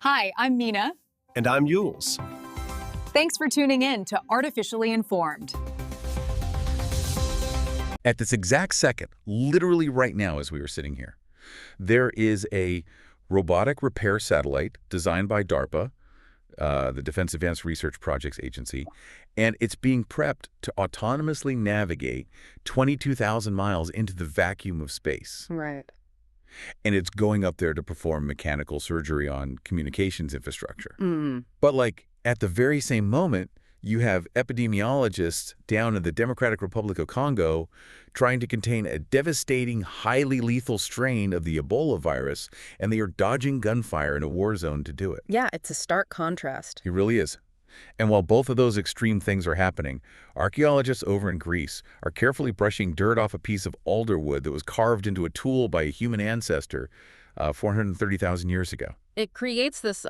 Hi, I'm Mina. And I'm Yules. Thanks for tuning in to Artificially Informed. At this exact second, literally right now as we were sitting here, there is a robotic repair satellite designed by DARPA, the Defense Advanced Research Projects Agency, and it's being prepped to autonomously navigate 22,000 miles into the vacuum of space. Right. And it's going up there to perform mechanical surgery on communications infrastructure. Mm. But like at the very same moment, you have epidemiologists down in the Democratic Republic of Congo trying to contain a devastating, highly lethal strain of the Ebola virus, and they are dodging gunfire in a war zone to do it. Yeah, it's a stark contrast. It really is. And while both of those extreme things are happening, archaeologists over in Greece are carefully brushing dirt off a piece of alder wood that was carved into a tool by a human ancestor 430,000 years ago. It creates this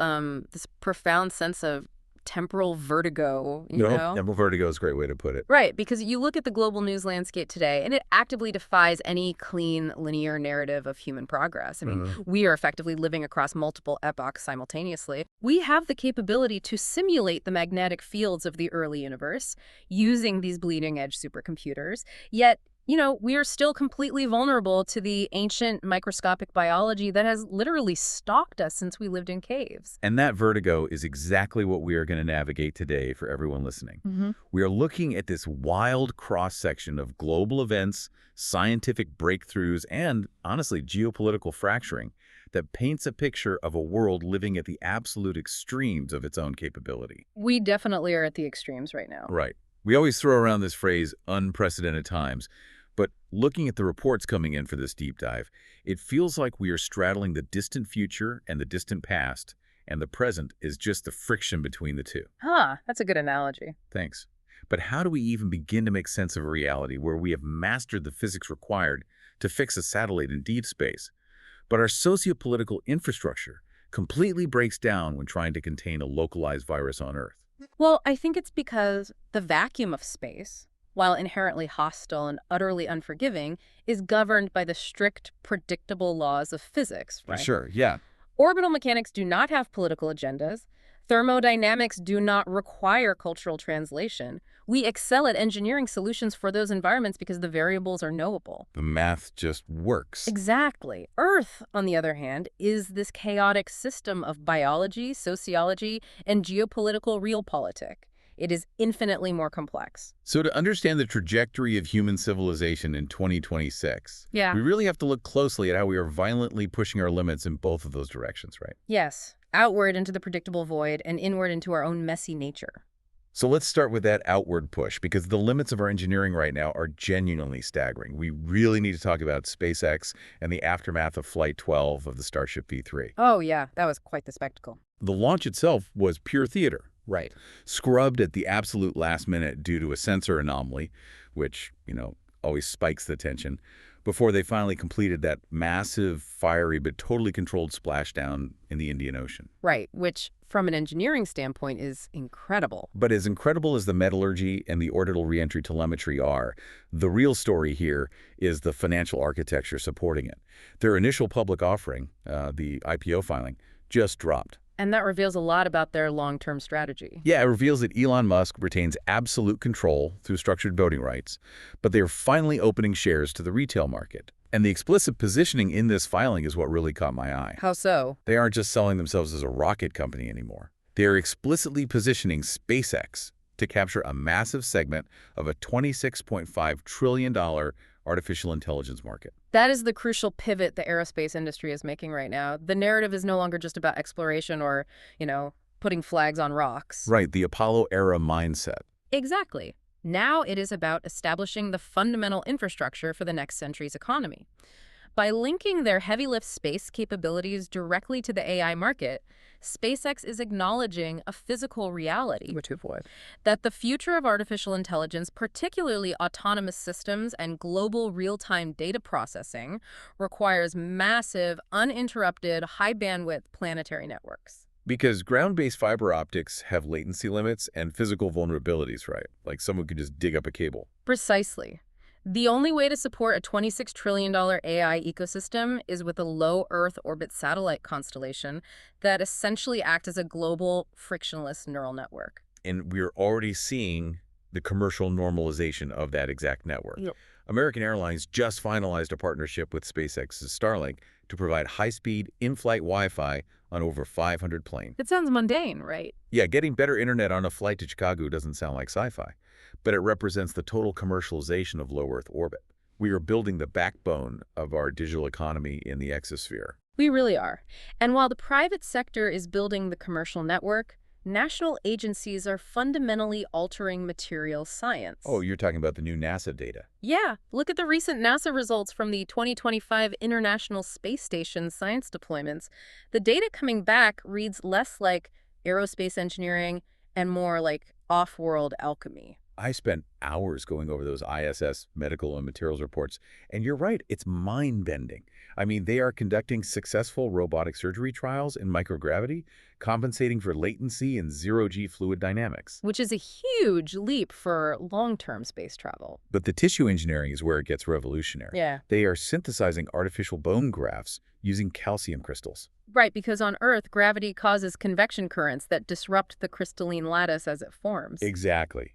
profound sense of temporal vertigo, you know? Temporal vertigo is a great way to put it. Right, because you look at the global news landscape today, and it actively defies any clean, linear narrative of human progress. I mean, we are effectively living across multiple epochs simultaneously. We have the capability to simulate the magnetic fields of the early universe using these bleeding-edge supercomputers, yet we are still completely vulnerable to the ancient microscopic biology that has literally stalked us since we lived in caves. And that vertigo is exactly what we are going to navigate today for everyone listening. We are looking at this wild cross-section of global events, scientific breakthroughs, and, honestly, geopolitical fracturing that paints a picture of a world living at the absolute extremes of its own capability. We definitely are at the extremes right now. Right. We always throw around this phrase, unprecedented times. But looking at the reports coming in for this deep dive, it feels like we are straddling the distant future and the distant past, and the present is just the friction between the two. That's a good analogy. Thanks. But how do we even begin to make sense of a reality where we have mastered the physics required to fix a satellite in deep space, but our sociopolitical infrastructure completely breaks down when trying to contain a localized virus on Earth? Well, I think it's because the vacuum of space, while inherently hostile and utterly unforgiving, is governed by the strict, predictable laws of physics, right? Sure, yeah. Orbital mechanics do not have political agendas. Thermodynamics do not require cultural translation. We excel at engineering solutions for those environments because the variables are knowable. The math just works. Exactly. Earth, on the other hand, is this chaotic system of biology, sociology, and geopolitical realpolitik. It is infinitely more complex. So to understand the trajectory of human civilization in 2026, Yeah. we really have to look closely at how we are violently pushing our limits in both of those directions, right? Yes, outward into the predictable void and inward into our own messy nature. So let's start with that outward push, because the limits of our engineering right now are genuinely staggering. We really need to talk about SpaceX and the aftermath of Flight 12 of the Starship V3. Oh, yeah, that was quite the spectacle. The launch itself was pure theater. Right. Scrubbed at the absolute last minute due to a sensor anomaly, which, always spikes the tension, before they finally completed that massive, fiery, but totally controlled splashdown in the Indian Ocean. Right, which, from an engineering standpoint, is incredible. But as incredible as the metallurgy and the orbital reentry telemetry are, the real story here is the financial architecture supporting it. Their initial public offering, the IPO filing, just dropped. And that reveals a lot about their long-term strategy. Yeah, it reveals that Elon Musk retains absolute control through structured voting rights, but they are finally opening shares to the retail market. And the explicit positioning in this filing is what really caught my eye. How so? They aren't just selling themselves as a rocket company anymore. They are explicitly positioning SpaceX to capture a massive segment of a $26.5 trillion artificial intelligence market. That is the crucial pivot the aerospace industry is making right now. The narrative is no longer just about exploration or, putting flags on rocks. Right, the Apollo era mindset. Exactly. Now it is about establishing the fundamental infrastructure for the next century's economy. By linking their heavy-lift space capabilities directly to the AI market, SpaceX is acknowledging a physical reality. Which of what? That the future of artificial intelligence, particularly autonomous systems and global real-time data processing, requires massive, uninterrupted, high-bandwidth planetary networks. Because ground-based fiber optics have latency limits and physical vulnerabilities, right? Like someone could just dig up a cable. Precisely. The only way to support a $26 trillion AI ecosystem is with a low Earth orbit satellite constellation that essentially acts as a global, frictionless neural network. And we're already seeing the commercial normalization of that exact network. Yep. American Airlines just finalized a partnership with SpaceX's Starlink to provide high-speed, in-flight Wi-Fi on over 500 planes. It sounds mundane, right? Yeah, getting better internet on a flight to Chicago doesn't sound like sci-fi, but it represents the total commercialization of low Earth orbit. We are building the backbone of our digital economy in the exosphere. We really are. And while the private sector is building the commercial network, national agencies are fundamentally altering material science. Oh, you're talking about the new NASA data. Yeah, look at the recent NASA results from the 2025 International Space Station science deployments. The data coming back reads less like aerospace engineering and more like off-world alchemy. I spent hours going over those ISS medical and materials reports, and you're right, it's mind-bending. I mean, they are conducting successful robotic surgery trials in microgravity, compensating for latency and zero-G fluid dynamics. Which is a huge leap for long-term space travel. But the tissue engineering is where it gets revolutionary. Yeah. They are synthesizing artificial bone grafts using calcium crystals. Right, because on Earth, gravity causes convection currents that disrupt the crystalline lattice as it forms. Exactly.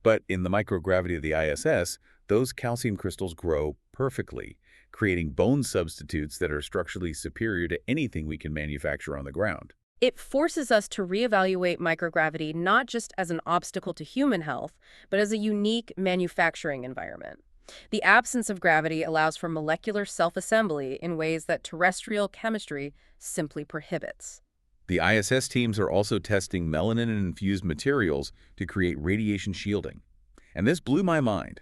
But in the microgravity of the ISS, those calcium crystals grow perfectly, creating bone substitutes that are structurally superior to anything we can manufacture on the ground. It forces us to reevaluate microgravity not just as an obstacle to human health, but as a unique manufacturing environment. The absence of gravity allows for molecular self-assembly in ways that terrestrial chemistry simply prohibits. The ISS teams are also testing melanin-infused materials to create radiation shielding. And this blew my mind.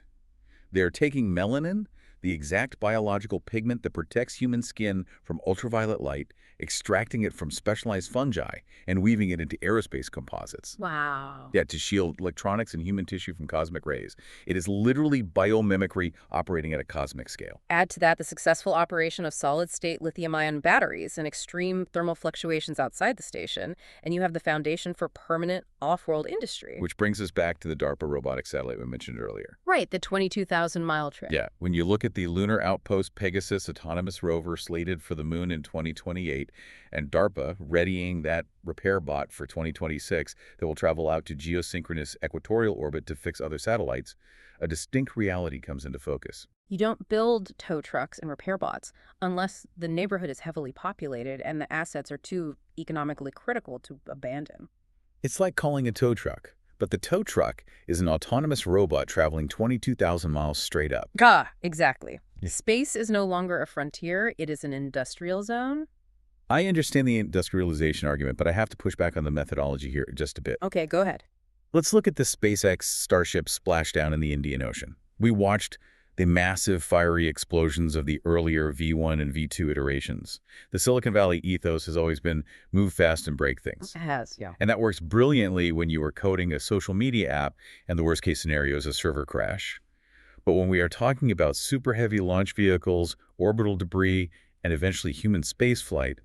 They're taking melanin, the exact biological pigment that protects human skin from ultraviolet light, extracting it from specialized fungi, and weaving it into aerospace composites. Wow. Yeah, to shield electronics and human tissue from cosmic rays. It is literally biomimicry operating at a cosmic scale. Add to that the successful operation of solid-state lithium-ion batteries and extreme thermal fluctuations outside the station, and you have the foundation for permanent off-world industry. Which brings us back to the DARPA robotic satellite we mentioned earlier. Right, the 22,000-mile trip. Yeah, when you look at the Lunar Outpost Pegasus autonomous rover slated for the moon in 2028, and DARPA readying that repair bot for 2026 that will travel out to geosynchronous equatorial orbit to fix other satellites, a distinct reality comes into focus. You don't build tow trucks and repair bots unless the neighborhood is heavily populated and the assets are too economically critical to abandon. It's like calling a tow truck, but the tow truck is an autonomous robot traveling 22,000 miles straight up. Gah, exactly. Yeah. Space is no longer a frontier, it is an industrial zone. I understand the industrialization argument, but I have to push back on the methodology here just a bit. Okay, go ahead. Let's look at the SpaceX Starship splashdown in the Indian Ocean. We watched the massive fiery explosions of the earlier V1 and V2 iterations. The Silicon Valley ethos has always been move fast and break things. It has, yeah. And that works brilliantly when you are coding a social media app and the worst case scenario is a server crash. But when we are talking about super heavy launch vehicles, orbital debris, and eventually human spaceflight,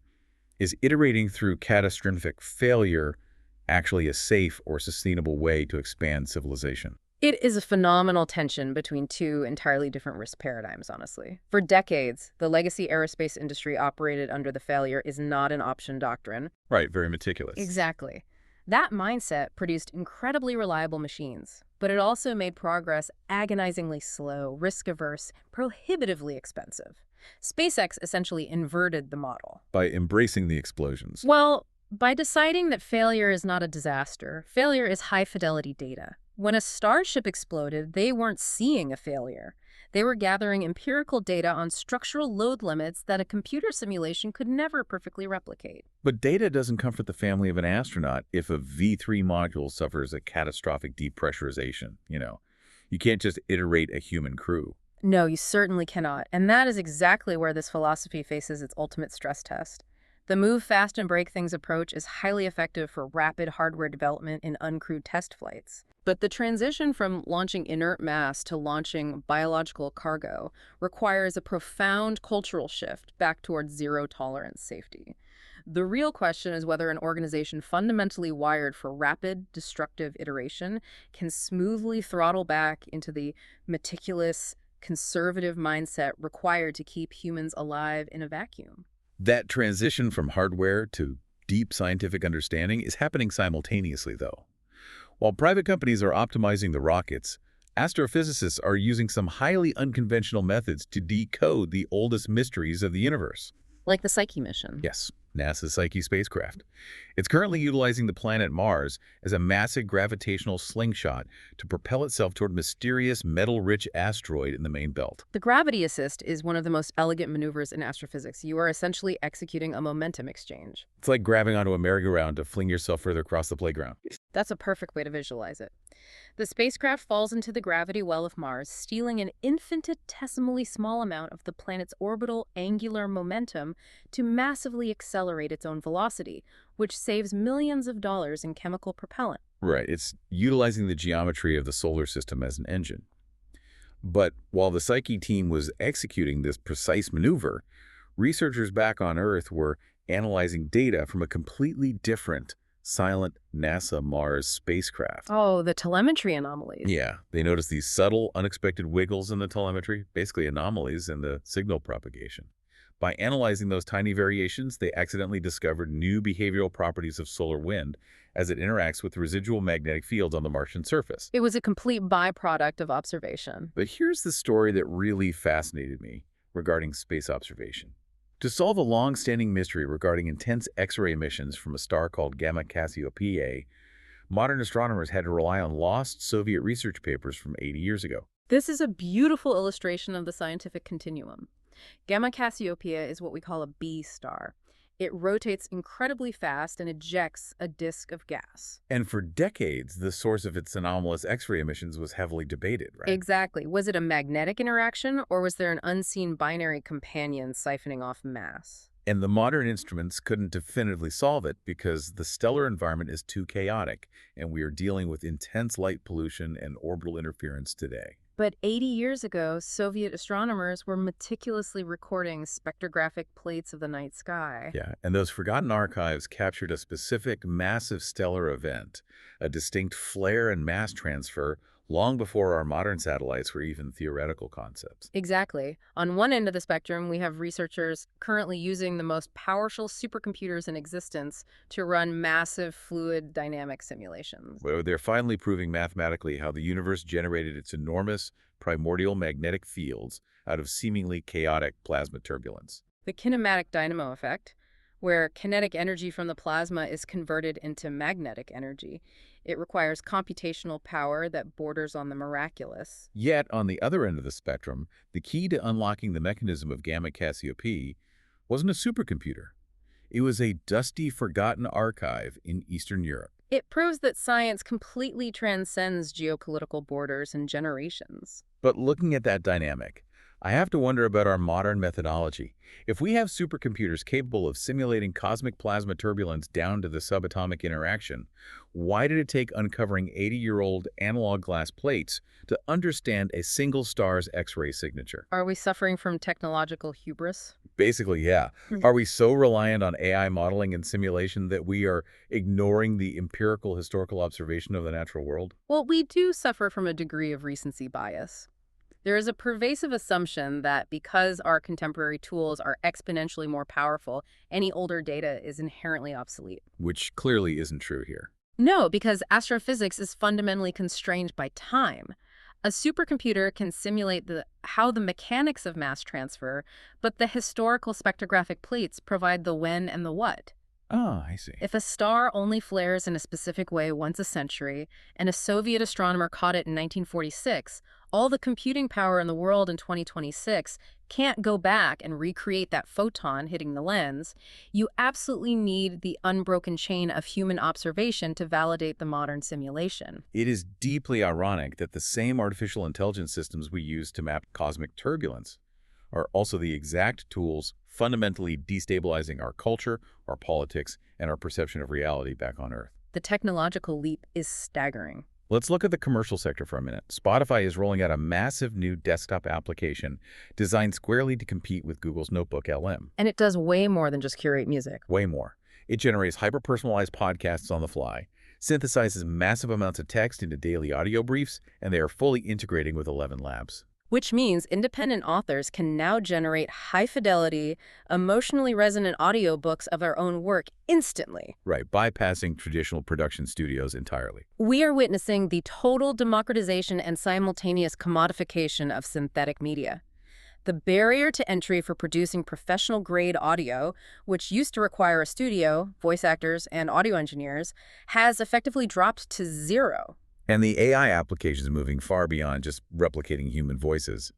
is iterating through catastrophic failure actually a safe or sustainable way to expand civilization? It is a phenomenal tension between two entirely different risk paradigms, honestly. For decades, the legacy aerospace industry operated under the failure is not an option doctrine. Right, very meticulous. Exactly. That mindset produced incredibly reliable machines, but it also made progress agonizingly slow, risk-averse, prohibitively expensive. SpaceX essentially inverted the model. By embracing the explosions. Well, by deciding that failure is not a disaster, failure is high-fidelity data. When a Starship exploded, they weren't seeing a failure. They were gathering empirical data on structural load limits that a computer simulation could never perfectly replicate. But data doesn't comfort the family of an astronaut if a V3 module suffers a catastrophic depressurization, You can't just iterate a human crew. No, you certainly cannot. And that is exactly where this philosophy faces its ultimate stress test. The move fast and break things approach is highly effective for rapid hardware development in uncrewed test flights. But the transition from launching inert mass to launching biological cargo requires a profound cultural shift back towards zero-tolerance safety. The real question is whether an organization fundamentally wired for rapid, destructive iteration can smoothly throttle back into the meticulous, conservative mindset required to keep humans alive in a vacuum. That transition from hardware to deep scientific understanding is happening simultaneously, though. While private companies are optimizing the rockets, astrophysicists are using some highly unconventional methods to decode the oldest mysteries of the universe. Like the Psyche mission. Yes, NASA's Psyche spacecraft. It's currently utilizing the planet Mars as a massive gravitational slingshot to propel itself toward a mysterious metal-rich asteroid in the main belt. The gravity assist is one of the most elegant maneuvers in astrophysics. You are essentially executing a momentum exchange. It's like grabbing onto a merry-go-round to fling yourself further across the playground. That's a perfect way to visualize it. The spacecraft falls into the gravity well of Mars, stealing an infinitesimally small amount of the planet's orbital angular momentum to massively accelerate its own velocity, which saves millions of dollars in chemical propellant. Right, it's utilizing the geometry of the solar system as an engine. But while the Psyche team was executing this precise maneuver, researchers back on Earth were analyzing data from a completely different silent NASA Mars spacecraft. Oh, the telemetry anomalies. Yeah, they noticed these subtle, unexpected wiggles in the telemetry, basically anomalies in the signal propagation. By analyzing those tiny variations, they accidentally discovered new behavioral properties of solar wind as it interacts with residual magnetic fields on the Martian surface. It was a complete byproduct of observation. But here's the story that really fascinated me regarding space observation. To solve a long-standing mystery regarding intense X-ray emissions from a star called Gamma Cassiopeiae, modern astronomers had to rely on lost Soviet research papers from 80 years ago. This is a beautiful illustration of the scientific continuum. Gamma Cassiopeiae is what we call a B star. It rotates incredibly fast and ejects a disk of gas. And for decades, the source of its anomalous X-ray emissions was heavily debated, right? Exactly. Was it a magnetic interaction, or was there an unseen binary companion siphoning off mass? And the modern instruments couldn't definitively solve it because the stellar environment is too chaotic, and we are dealing with intense light pollution and orbital interference today. But 80 years ago, Soviet astronomers were meticulously recording spectrographic plates of the night sky. Yeah, and those forgotten archives captured a specific massive stellar event, a distinct flare and mass transfer, long before our modern satellites were even theoretical concepts. Exactly. On one end of the spectrum, we have researchers currently using the most powerful supercomputers in existence to run massive fluid dynamic simulations. Where they're finally proving mathematically how the universe generated its enormous primordial magnetic fields out of seemingly chaotic plasma turbulence. The kinematic dynamo effect, where kinetic energy from the plasma is converted into magnetic energy. It requires computational power that borders on the miraculous. Yet, on the other end of the spectrum, the key to unlocking the mechanism of Gamma Cassiopeiae wasn't a supercomputer. It was a dusty, forgotten archive in Eastern Europe. It proves that science completely transcends geopolitical borders and generations. But looking at that dynamic, I have to wonder about our modern methodology. If we have supercomputers capable of simulating cosmic plasma turbulence down to the subatomic interaction, why did it take uncovering 80-year-old analog glass plates to understand a single star's X-ray signature? Are we suffering from technological hubris? Basically, yeah. Are we so reliant on AI modeling and simulation that we are ignoring the empirical historical observation of the natural world? Well, we do suffer from a degree of recency bias. There is a pervasive assumption that because our contemporary tools are exponentially more powerful, any older data is inherently obsolete. Which clearly isn't true here. No, because astrophysics is fundamentally constrained by time. A supercomputer can simulate how the mechanics of mass transfer, but the historical spectrographic plates provide the when and the what. Oh, I see. If a star only flares in a specific way once a century, and a Soviet astronomer caught it in 1946, all the computing power in the world in 2026 can't go back and recreate that photon hitting the lens. You absolutely need the unbroken chain of human observation to validate the modern simulation. It is deeply ironic that the same artificial intelligence systems we use to map cosmic turbulence are also the exact tools fundamentally destabilizing our culture, our politics, and our perception of reality back on Earth. The technological leap is staggering. Let's look at the commercial sector for a minute. Spotify is rolling out a massive new desktop application designed squarely to compete with Google's Notebook LM. And it does way more than just curate music. Way more. It generates hyper-personalized podcasts on the fly, synthesizes massive amounts of text into daily audio briefs, and they are fully integrating with 11 Labs. which means independent authors can now generate high-fidelity, emotionally resonant audiobooks of their own work instantly. Right, bypassing traditional production studios entirely. We are witnessing the total democratization and simultaneous commodification of synthetic media. The barrier to entry for producing professional-grade audio, which used to require a studio, voice actors, and audio engineers, has effectively dropped to zero. And the AI application is moving far beyond just replicating human voices.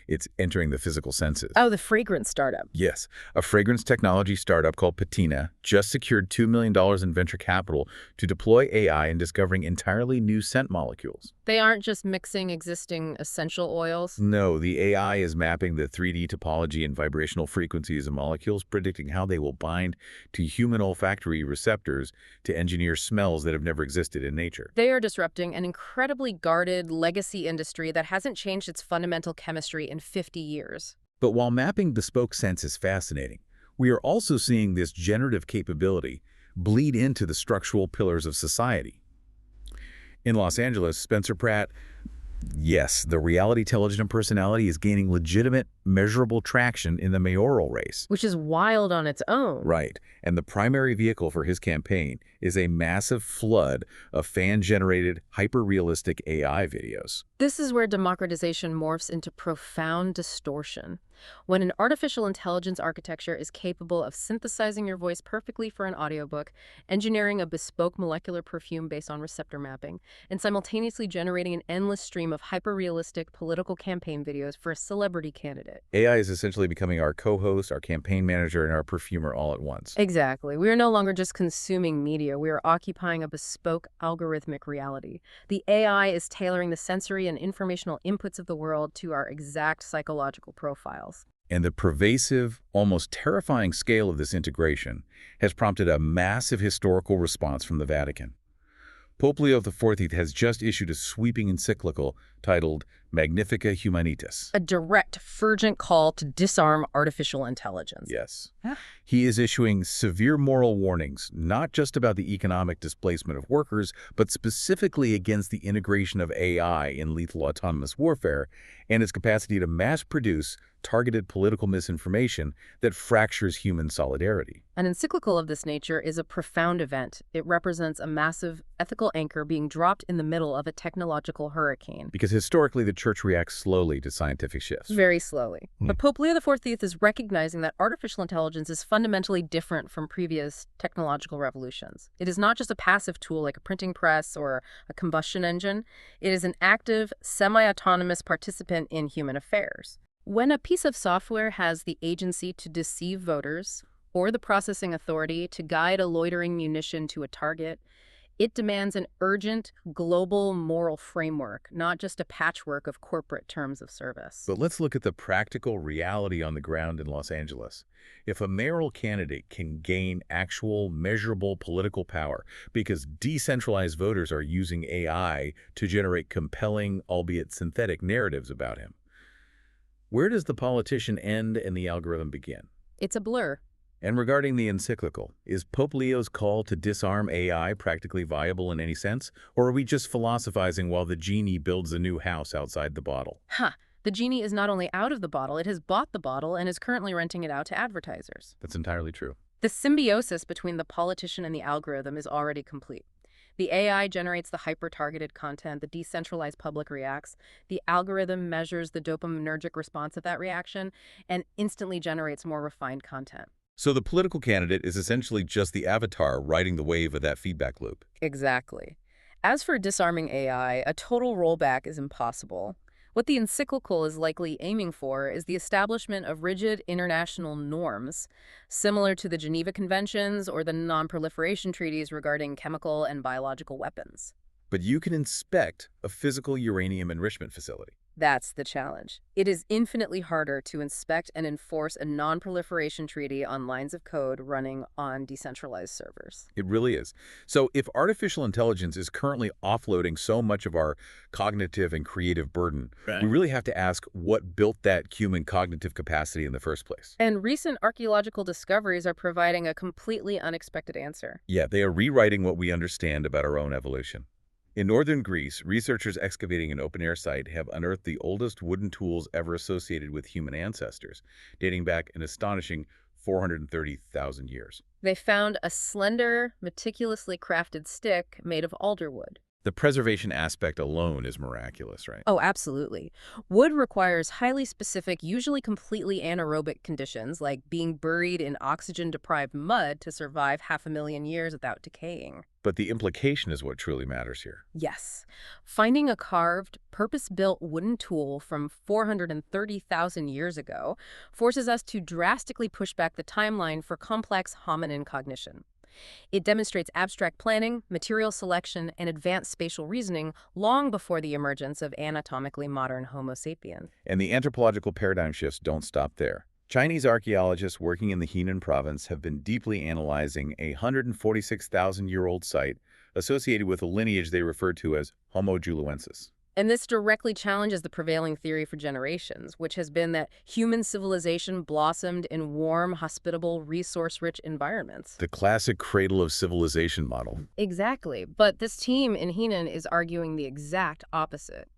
It's entering the physical senses. Oh, the fragrance startup. Yes, a fragrance technology startup called Patina just secured $2 million in venture capital to deploy AI in discovering entirely new scent molecules. They aren't just mixing existing essential oils. No, the AI is mapping the 3D topology and vibrational frequencies of molecules, predicting how they will bind to human olfactory receptors to engineer smells that have never existed in nature. They are disrupting an incredibly guarded legacy industry that hasn't changed its fundamental chemistry in 50 years. But while mapping bespoke scents is fascinating, we are also seeing this generative capability bleed into the structural pillars of society. In Los Angeles, Spencer Pratt, yes, the reality television personality is gaining legitimate, measurable traction in the mayoral race. Which is wild on its own. Right, and the primary vehicle for his campaign is a massive flood of fan-generated, hyper-realistic AI videos. This is where democratization morphs into profound distortion. When an artificial intelligence architecture is capable of synthesizing your voice perfectly for an audiobook, engineering a bespoke molecular perfume based on receptor mapping, and simultaneously generating an endless stream of hyper-realistic political campaign videos for a celebrity candidate. AI is essentially becoming our co-host, our campaign manager, and our perfumer all at once. Exactly. We are no longer just consuming media. We are occupying a bespoke algorithmic reality. The AI is tailoring the sensory and informational inputs of the world to our exact psychological profiles. And the pervasive, almost terrifying scale of this integration has prompted a massive historical response from the Vatican. Pope Leo XIV has just issued a sweeping encyclical titled Magnificat Humanitas. A direct, fervent call to disarm artificial intelligence. Yes. Huh? He is issuing severe moral warnings, not just about the economic displacement of workers, but specifically against the integration of AI in lethal autonomous warfare and its capacity to mass-produce targeted political misinformation that fractures human solidarity. An encyclical of this nature is a profound event. It represents a massive ethical anchor being dropped in the middle of a technological hurricane. Because historically, the Church reacts slowly to scientific shifts. Very slowly. But Pope Leo XIV is recognizing that artificial intelligence is fundamentally different from previous technological revolutions. It is not just a passive tool like a printing press or a combustion engine. It is an active, semi-autonomous participant in human affairs. When a piece of software has the agency to deceive voters or the processing authority to guide a loitering munition to a target, it demands an urgent, global moral framework, not just a patchwork of corporate terms of service. But let's look at the practical reality on the ground in Los Angeles. If a mayoral candidate can gain actual, measurable political power because decentralized voters are using AI to generate compelling, albeit synthetic narratives about him, where does the politician end and the algorithm begin? It's a blur. And regarding the encyclical, is Pope Leo's call to disarm AI practically viable in any sense? Or are we just philosophizing while the genie builds a new house outside the bottle? The genie is not only out of the bottle, it has bought the bottle and is currently renting it out to advertisers. That's entirely true. The symbiosis between the politician and the algorithm is already complete. The AI generates the hyper-targeted content, the decentralized public reacts, the algorithm measures the dopaminergic response of that reaction, and instantly generates more refined content. So the political candidate is essentially just the avatar riding the wave of that feedback loop. Exactly. As for disarming AI, a total rollback is impossible. What the encyclical is likely aiming for is the establishment of rigid international norms, similar to the Geneva Conventions or the non-proliferation treaties regarding chemical and biological weapons. But you can inspect a physical uranium enrichment facility. That's the challenge. It is infinitely harder to inspect and enforce a non-proliferation treaty on lines of code running on decentralized servers. It really is. So if artificial intelligence is currently offloading so much of our cognitive and creative burden, we really have to ask what built that human cognitive capacity in the first place. And recent archaeological discoveries are providing a completely unexpected answer. Yeah, they are rewriting what we understand about our own evolution. In northern Greece, researchers excavating an open-air site have unearthed the oldest wooden tools ever associated with human ancestors, dating back an astonishing 430,000 years. They found a slender, meticulously crafted stick made of alder wood. The preservation aspect alone is miraculous, right? Oh, absolutely. Wood requires highly specific, usually completely anaerobic conditions, like being buried in oxygen-deprived mud to survive 500,000 years without decaying. But the implication is what truly matters here. Yes. Finding a carved, purpose-built wooden tool from 430,000 years ago forces us to drastically push back the timeline for complex hominin cognition. It demonstrates abstract planning, material selection, and advanced spatial reasoning long before the emergence of anatomically modern Homo sapien. And the anthropological paradigm shifts don't stop there. Chinese archaeologists working in the Henan province have been deeply analyzing a 146,000-year-old site associated with a lineage they refer to as Homo juluensis. And this directly challenges the prevailing theory for generations, which has been that human civilization blossomed in warm, hospitable, resource-rich environments. The classic cradle of civilization model. Exactly. But this team in Henan is arguing the exact opposite.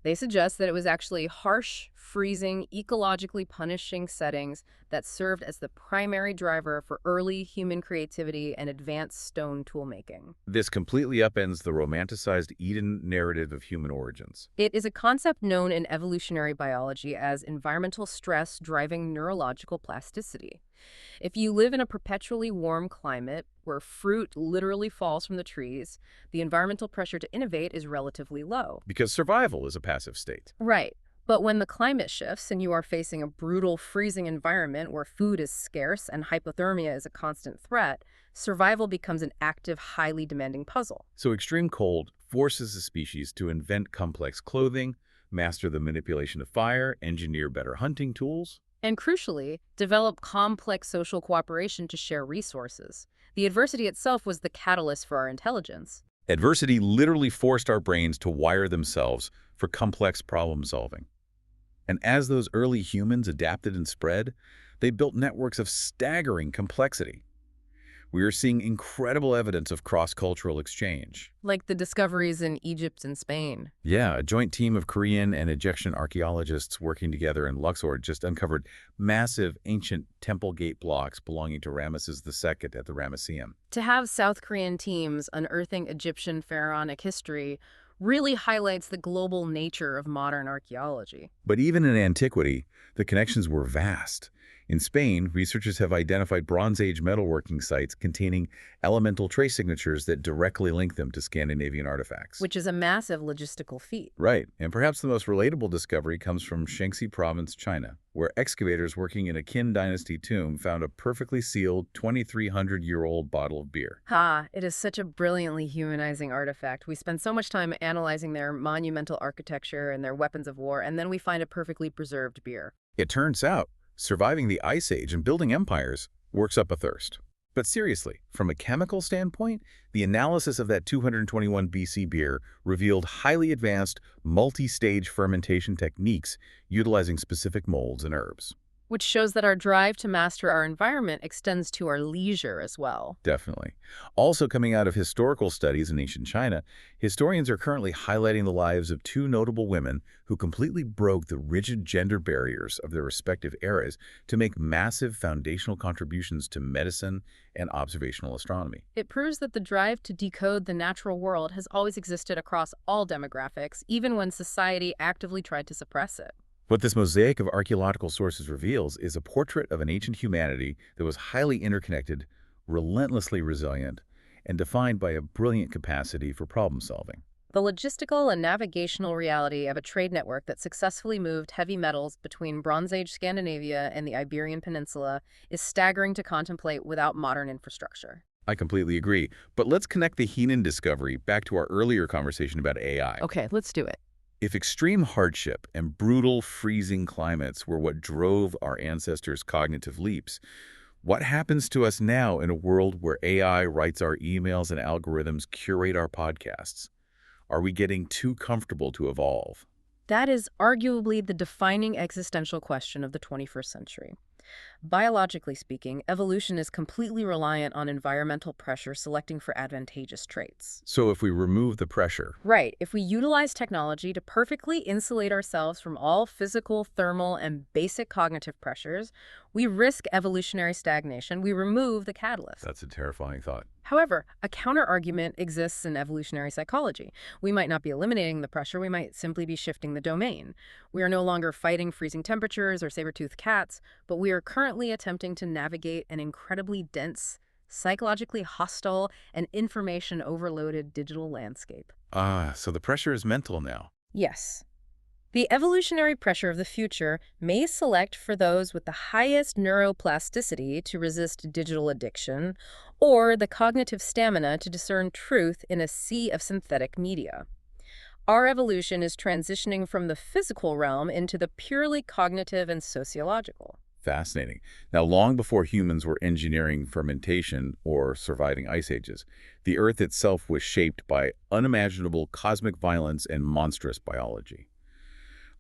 They suggest that it was actually harsh, freezing, ecologically punishing settings that served as the primary driver for early human creativity and advanced stone toolmaking. This completely upends the romanticized Eden narrative of human origins. It is a concept known in evolutionary biology as environmental stress driving neurological plasticity. If you live in a perpetually warm climate where fruit literally falls from the trees, the environmental pressure to innovate is relatively low. Because survival is a passive state. Right. But when the climate shifts and you are facing a brutal, freezing environment where food is scarce and hypothermia is a constant threat, survival becomes an active, highly demanding puzzle. So extreme cold forces the species to invent complex clothing, master the manipulation of fire, engineer better hunting tools, and crucially, develop complex social cooperation to share resources. The adversity itself was the catalyst for our intelligence. Adversity literally forced our brains to wire themselves for complex problem solving. And as those early humans adapted and spread, they built networks of staggering complexity. We are seeing incredible evidence of cross-cultural exchange. Like the discoveries in Egypt and Spain. Yeah, a joint team of Korean and Egyptian archaeologists working together in Luxor just uncovered massive ancient temple gate blocks belonging to Ramesses II at the Ramesseum. To have South Korean teams unearthing Egyptian pharaonic history really highlights the global nature of modern archaeology. But even in antiquity, the connections were vast. In Spain, researchers have identified Bronze Age metalworking sites containing elemental trace signatures that directly link them to Scandinavian artifacts. Which is a massive logistical feat. Right, and perhaps the most relatable discovery comes from Shaanxi Province, China, where excavators working in a Qin Dynasty tomb found a perfectly sealed 2,300-year-old bottle of beer. It is such a brilliantly humanizing artifact. We spend so much time analyzing their monumental architecture and their weapons of war, and then we find a perfectly preserved beer. It turns out, surviving the Ice Age and building empires works up a thirst. But seriously, from a chemical standpoint, the analysis of that 221 BC beer revealed highly advanced, multi-stage fermentation techniques utilizing specific molds and herbs. Which shows that our drive to master our environment extends to our leisure as well. Definitely. Also coming out of historical studies in ancient China, historians are currently highlighting the lives of two notable women who completely broke the rigid gender barriers of their respective eras to make massive foundational contributions to medicine and observational astronomy. It proves that the drive to decode the natural world has always existed across all demographics, even when society actively tried to suppress it. What this mosaic of archaeological sources reveals is a portrait of an ancient humanity that was highly interconnected, relentlessly resilient, and defined by a brilliant capacity for problem solving. The logistical and navigational reality of a trade network that successfully moved heavy metals between Bronze Age Scandinavia and the Iberian Peninsula is staggering to contemplate without modern infrastructure. I completely agree, but let's connect the Henan discovery back to our earlier conversation about AI. Okay, let's do it. If extreme hardship and brutal freezing climates were what drove our ancestors' cognitive leaps, what happens to us now in a world where AI writes our emails and algorithms curate our podcasts? Are we getting too comfortable to evolve? That is arguably the defining existential question of the 21st century. Biologically speaking, evolution is completely reliant on environmental pressure selecting for advantageous traits. So if we remove the pressure, Right. If we utilize technology to perfectly insulate ourselves from all physical, thermal, and basic cognitive pressures, we risk evolutionary stagnation. We remove the catalyst. that's a terrifying thought. However, a counterargument exists in evolutionary psychology. We might not be eliminating the pressure, we might simply be shifting the domain. We are no longer fighting freezing temperatures or saber-toothed cats, but we are currently attempting to navigate an incredibly dense, psychologically hostile, and information-overloaded digital landscape. So the pressure is mental now. Yes. The evolutionary pressure of the future may select for those with the highest neuroplasticity to resist digital addiction, or the cognitive stamina to discern truth in a sea of synthetic media. Our evolution is transitioning from the physical realm into the purely cognitive and sociological. Fascinating. Now, long before humans were engineering fermentation or surviving ice ages, the Earth itself was shaped by unimaginable cosmic violence and monstrous biology.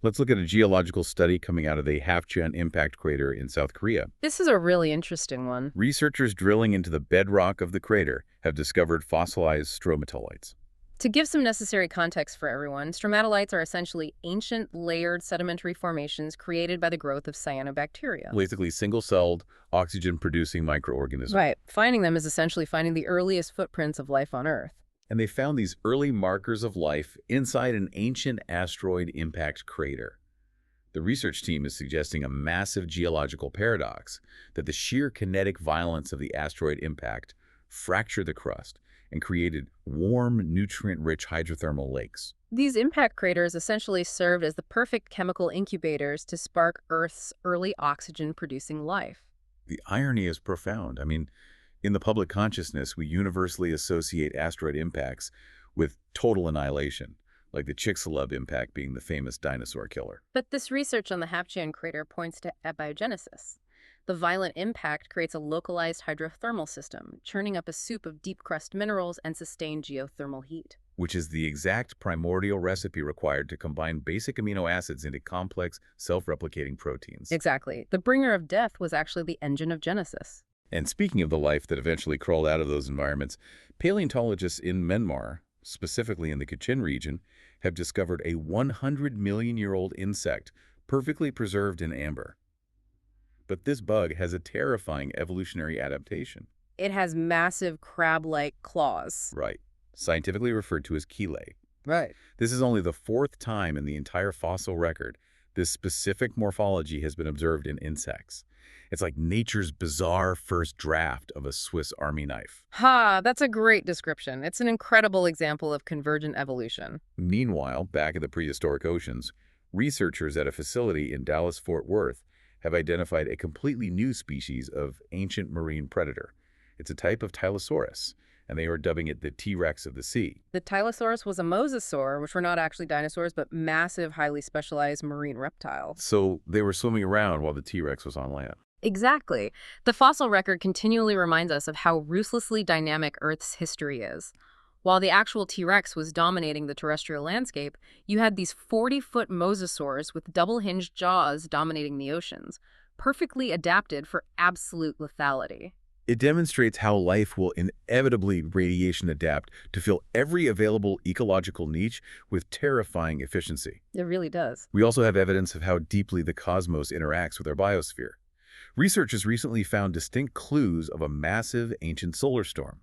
Let's look at a geological study coming out of the Hapcheon impact crater in South Korea. This is a really interesting one. Researchers drilling into the bedrock of the crater have discovered fossilized stromatolites. To give some necessary context for everyone, stromatolites are essentially ancient, layered sedimentary formations created by the growth of cyanobacteria. Basically single-celled, oxygen-producing microorganisms. Right. Finding them is essentially finding the earliest footprints of life on Earth. And they found these early markers of life inside an ancient asteroid impact crater. The research team is suggesting a massive geological paradox, that the sheer kinetic violence of the asteroid impact fractured the crust and created warm, nutrient-rich hydrothermal lakes. These impact craters essentially served as the perfect chemical incubators to spark Earth's early oxygen-producing life. The irony is profound. I mean, in the public consciousness, we universally associate asteroid impacts with total annihilation, like the Chicxulub impact being the famous dinosaur killer. But this research on the Hapcheon crater points to abiogenesis. The violent impact creates a localized hydrothermal system, churning up a soup of deep-crust minerals and sustained geothermal heat. Which is the exact primordial recipe required to combine basic amino acids into complex, self-replicating proteins. Exactly. The bringer of death was actually the engine of Genesis. And speaking of the life that eventually crawled out of those environments, paleontologists in Myanmar, specifically in the Kachin region, have discovered a 100-million-year-old insect perfectly preserved in amber. But this bug has a terrifying evolutionary adaptation. It has massive crab-like claws. Right. Scientifically referred to as chelae. Right. This is only the fourth time in the entire fossil record this specific morphology has been observed in insects. It's like nature's bizarre first draft of a Swiss Army knife. Ha, that's a great description. It's an incredible example of convergent evolution. Meanwhile, back in the prehistoric oceans, researchers at a facility in Dallas-Fort Worth have identified a completely new species of ancient marine predator. It's a type of Tylosaurus, and they are dubbing it the T-Rex of the sea. The Tylosaurus was a mosasaur, which were not actually dinosaurs, but massive, highly specialized marine reptiles. So they were swimming around while the T-Rex was on land. Exactly. The fossil record continually reminds us of how ruthlessly dynamic Earth's history is. While the actual T-Rex was dominating the terrestrial landscape, you had these 40-foot mosasaurs with double-hinged jaws dominating the oceans, perfectly adapted for absolute lethality. It demonstrates how life will inevitably radiation adapt to fill every available ecological niche with terrifying efficiency. It really does. We also have evidence of how deeply the cosmos interacts with our biosphere. Researchers recently found distinct clues of a massive ancient solar storm.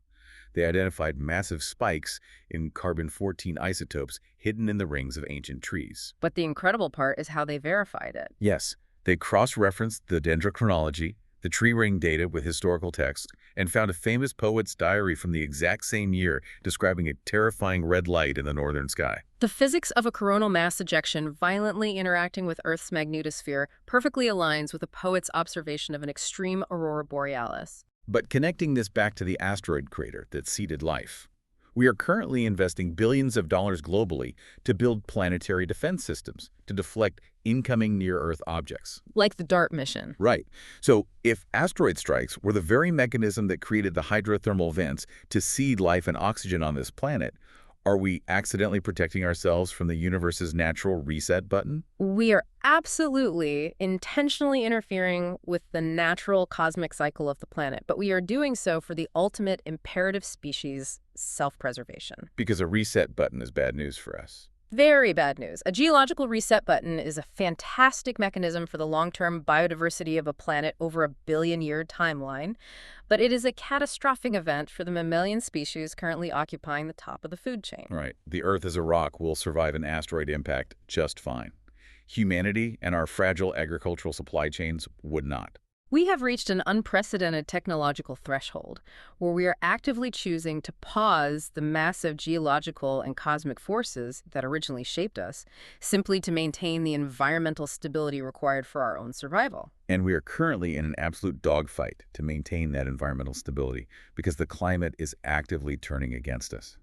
They identified massive spikes in carbon-14 isotopes hidden in the rings of ancient trees. But the incredible part is how they verified it. Yes, they cross-referenced the dendrochronology, the tree ring data with historical text, and found a famous poet's diary from the exact same year describing a terrifying red light in the northern sky. The physics of a coronal mass ejection violently interacting with Earth's magnetosphere perfectly aligns with a poet's observation of an extreme aurora borealis. But connecting this back to the asteroid crater that seeded life, we are currently investing billions of dollars globally to build planetary defense systems to deflect incoming near-Earth objects. Like the DART mission. Right. So if asteroid strikes were the very mechanism that created the hydrothermal vents to seed life and oxygen on this planet, Are we accidentally protecting ourselves from the universe's natural reset button? We are absolutely intentionally interfering with the natural cosmic cycle of the planet, but we are doing so for the ultimate imperative species, self-preservation. Because a reset button is bad news for us. Very bad news. A geological reset button is a fantastic mechanism for the long-term biodiversity of a planet over a billion-year timeline, but it is a catastrophic event for the mammalian species currently occupying the top of the food chain. Right. The Earth as a rock will survive an asteroid impact just fine. Humanity and our fragile agricultural supply chains would not. We have reached an unprecedented technological threshold where we are actively choosing to pause the massive geological and cosmic forces that originally shaped us, simply to maintain the environmental stability required for our own survival. And we are currently in an absolute dogfight to maintain that environmental stability because the climate is actively turning against us.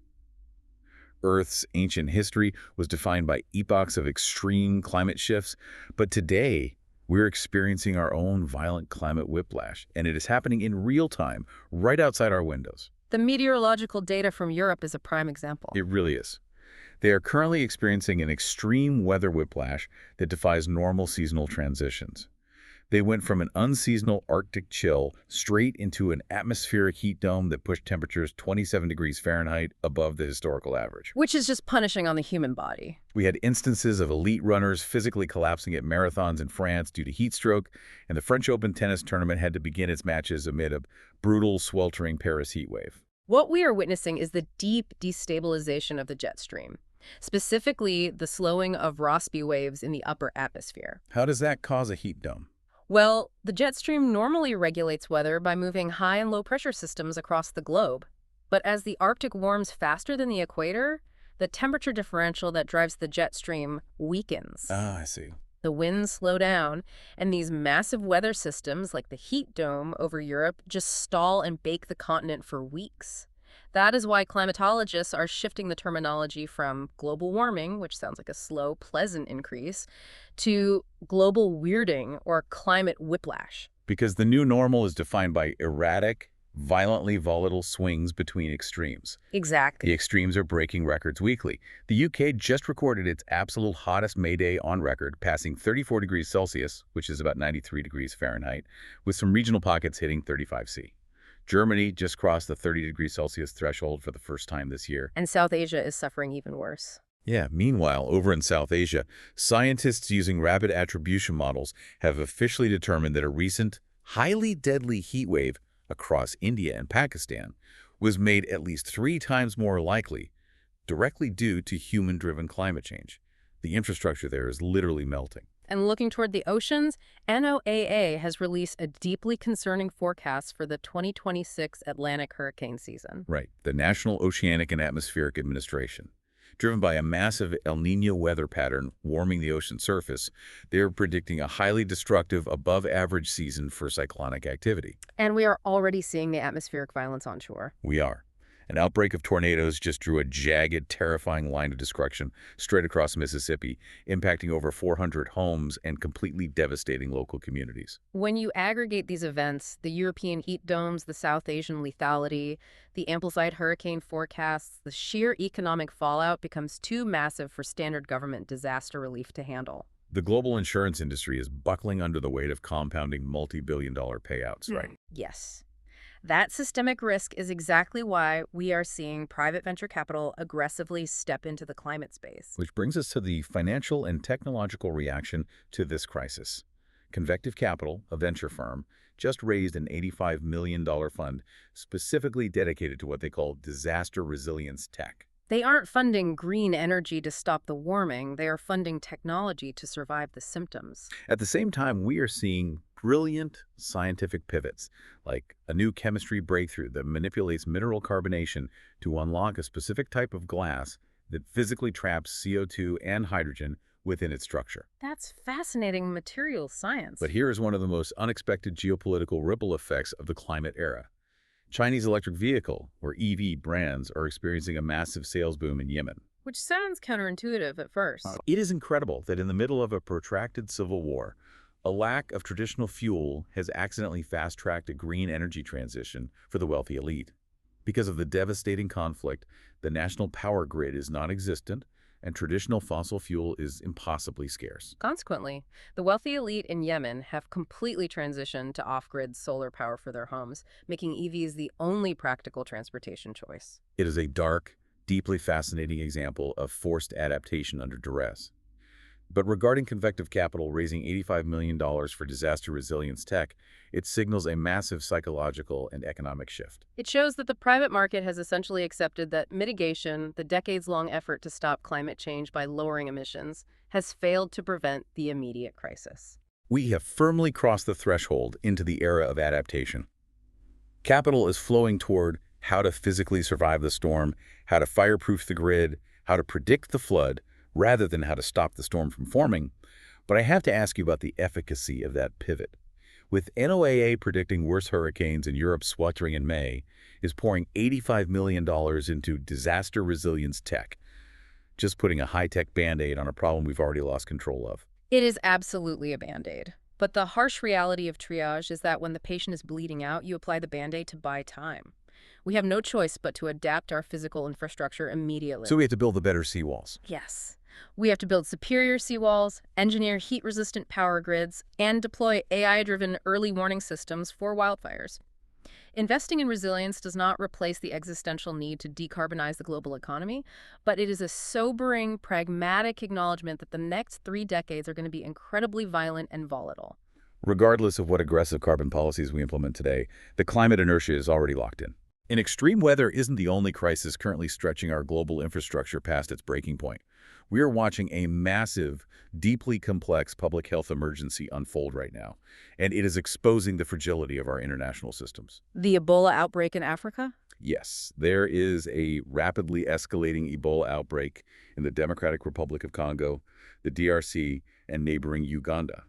Earth's ancient history was defined by epochs of extreme climate shifts, but today, we're experiencing our own violent climate whiplash, and it is happening in real time, right outside our windows. The meteorological data from Europe is a prime example. It really is. They are currently experiencing an extreme weather whiplash that defies normal seasonal transitions. They went from an unseasonal Arctic chill straight into an atmospheric heat dome that pushed temperatures 27 degrees Fahrenheit above the historical average. Which is just punishing on the human body. We had instances of elite runners physically collapsing at marathons in France due to heat stroke, and the French Open tennis tournament had to begin its matches amid a brutal, sweltering Paris heat wave. What we are witnessing is the deep destabilization of the jet stream, specifically the slowing of Rossby waves in the upper atmosphere. How does that cause a heat dome? Well, the jet stream normally regulates weather by moving high and low pressure systems across the globe. But as the Arctic warms faster than the equator, the temperature differential that drives the jet stream weakens. Ah, I see. The winds slow down, and these massive weather systems, like the heat dome over Europe, just stall and bake the continent for weeks. That is why climatologists are shifting the terminology from global warming, which sounds like a slow, pleasant increase, to global weirding or climate whiplash. Because the new normal is defined by erratic, violently volatile swings between extremes. Exactly. The extremes are breaking records weekly. The UK just recorded its absolute hottest May Day on record, passing 34 degrees Celsius, which is about 93 degrees Fahrenheit, with some regional pockets hitting 35°C. Germany just crossed the 30 degrees Celsius threshold for the first time this year. And South Asia is suffering even worse. Yeah, meanwhile, over in South Asia, scientists using rapid attribution models have officially determined that a recent, highly deadly heat wave across India and Pakistan was made at least 3 times more likely, directly due to human-driven climate change. The infrastructure there is literally melting. And looking toward the oceans, NOAA has released a deeply concerning forecast for the 2026 Atlantic hurricane season. Right, the National Oceanic and Atmospheric Administration. Driven by a massive El Niño weather pattern warming the ocean surface, they are predicting a highly destructive, above-average season for cyclonic activity. And we are already seeing the atmospheric violence on shore. We are. An outbreak of tornadoes just drew a jagged, terrifying line of destruction straight across Mississippi, impacting over 400 homes and completely devastating local communities. When you aggregate these events, the European heat domes, the South Asian lethality, the amplified hurricane forecasts, the sheer economic fallout becomes too massive for standard government disaster relief to handle. The global insurance industry is buckling under the weight of compounding multi-billion-dollar payouts, right? Yes. That systemic risk is exactly why we are seeing private venture capital aggressively step into the climate space. Which brings us to the financial and technological reaction to this crisis. Convective Capital, a venture firm, just raised an $85 million fund specifically dedicated to what they call disaster resilience tech. They aren't funding green energy to stop the warming. They are funding technology to survive the symptoms. At the same time, we are seeing brilliant scientific pivots, like a new chemistry breakthrough that manipulates mineral carbonation to unlock a specific type of glass that physically traps CO2 and hydrogen within its structure. That's fascinating material science. But here is one of the most unexpected geopolitical ripple effects of the climate era. Chinese electric vehicle, or EV, brands are experiencing a massive sales boom in Yemen. Which sounds counterintuitive at first. It is incredible that in the middle of a protracted civil war, a lack of traditional fuel has accidentally fast-tracked a green energy transition for the wealthy elite. Because of the devastating conflict, The national power grid is non-existent, and traditional fossil fuel is impossibly scarce. Consequently, the wealthy elite in Yemen have completely transitioned to off-grid solar power for their homes, making EVs the only practical transportation choice. It is a dark, deeply fascinating example of forced adaptation under duress. But regarding convective capital raising $85 million for disaster resilience tech, it signals a massive psychological and economic shift. It shows that the private market has essentially accepted that mitigation, the decades-long effort to stop climate change by lowering emissions, has failed to prevent the immediate crisis. We have firmly crossed the threshold into the era of adaptation. Capital is flowing toward how to physically survive the storm, how to fireproof the grid, how to predict the flood, rather than how to stop the storm from forming. But I have to ask you about the efficacy of that pivot. With NOAA predicting worse hurricanes and Europe sweltering in May, is pouring $85 million into disaster resilience tech, just putting a high-tech Band-Aid on a problem we've already lost control of. It is absolutely a Band-Aid. But the harsh reality of triage is that when the patient is bleeding out, you apply the Band-Aid to buy time. We have no choice but to adapt our physical infrastructure immediately. So we have to build the better seawalls. Yes. We have to build superior seawalls, engineer heat-resistant power grids, and deploy AI-driven early warning systems for wildfires. Investing in resilience does not replace the existential need to decarbonize the global economy, but it is a sobering, pragmatic acknowledgement that the next 3 decades are going to be incredibly violent and volatile. Regardless of what aggressive carbon policies we implement today, the climate inertia is already locked in. And extreme weather isn't the only crisis currently stretching our global infrastructure past its breaking point. We are watching a massive, deeply complex public health emergency unfold right now, and it is exposing the fragility of our international systems. The Ebola outbreak in Africa? Yes, there is a rapidly escalating Ebola outbreak in the Democratic Republic of Congo, the DRC, and neighboring Uganda.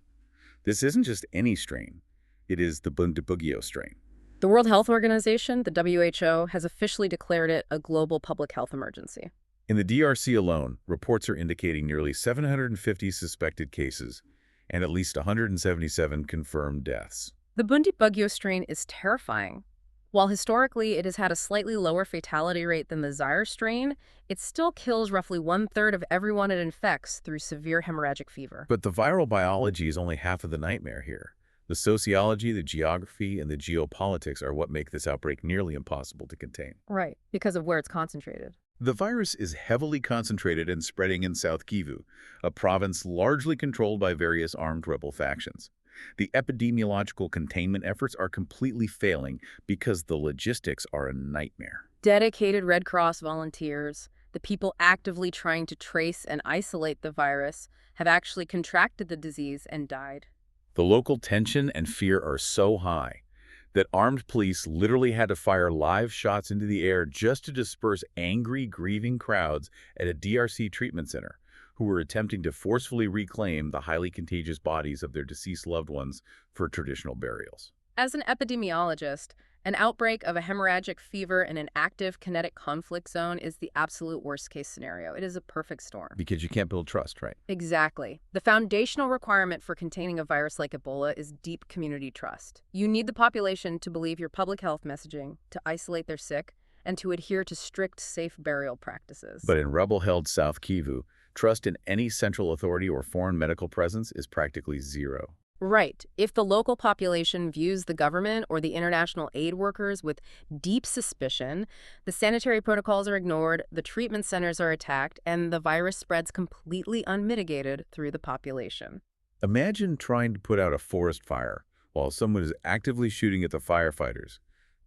This isn't just any strain. It is the Bundibugyo strain. The World Health Organization, the WHO, has officially declared it a global public health emergency. In the DRC alone, reports are indicating nearly 750 suspected cases and at least 177 confirmed deaths. The Bundibugyo strain is terrifying. While historically it has had a slightly lower fatality rate than the Zaire strain, it still kills roughly 1/3 of everyone it infects through severe hemorrhagic fever. But the viral biology is only half of the nightmare here. The sociology, the geography, and the geopolitics are what make this outbreak nearly impossible to contain. Right, because of where it's concentrated. The virus is heavily concentrated and spreading in South Kivu, a province largely controlled by various armed rebel factions. The epidemiological containment efforts are completely failing because the logistics are a nightmare. Dedicated Red Cross volunteers, the people actively trying to trace and isolate the virus, have actually contracted the disease and died. The local tension and fear are so high that armed police literally had to fire live shots into the air just to disperse angry, grieving crowds at a DRC treatment center who were attempting to forcefully reclaim the highly contagious bodies of their deceased loved ones for traditional burials. As an epidemiologist, an outbreak of a hemorrhagic fever in an active kinetic conflict zone is the absolute worst-case scenario. It is a perfect storm. Because you can't build trust, right? Exactly. The foundational requirement for containing a virus like Ebola is deep community trust. You need the population to believe your public health messaging, to isolate their sick, and to adhere to strict, safe burial practices. But in rebel-held South Kivu, trust in any central authority or foreign medical presence is practically zero. Right. If the local population views the government or the international aid workers with deep suspicion, the sanitary protocols are ignored, the treatment centers are attacked, and the virus spreads completely unmitigated through the population. Imagine trying to put out a forest fire while someone is actively shooting at the firefighters.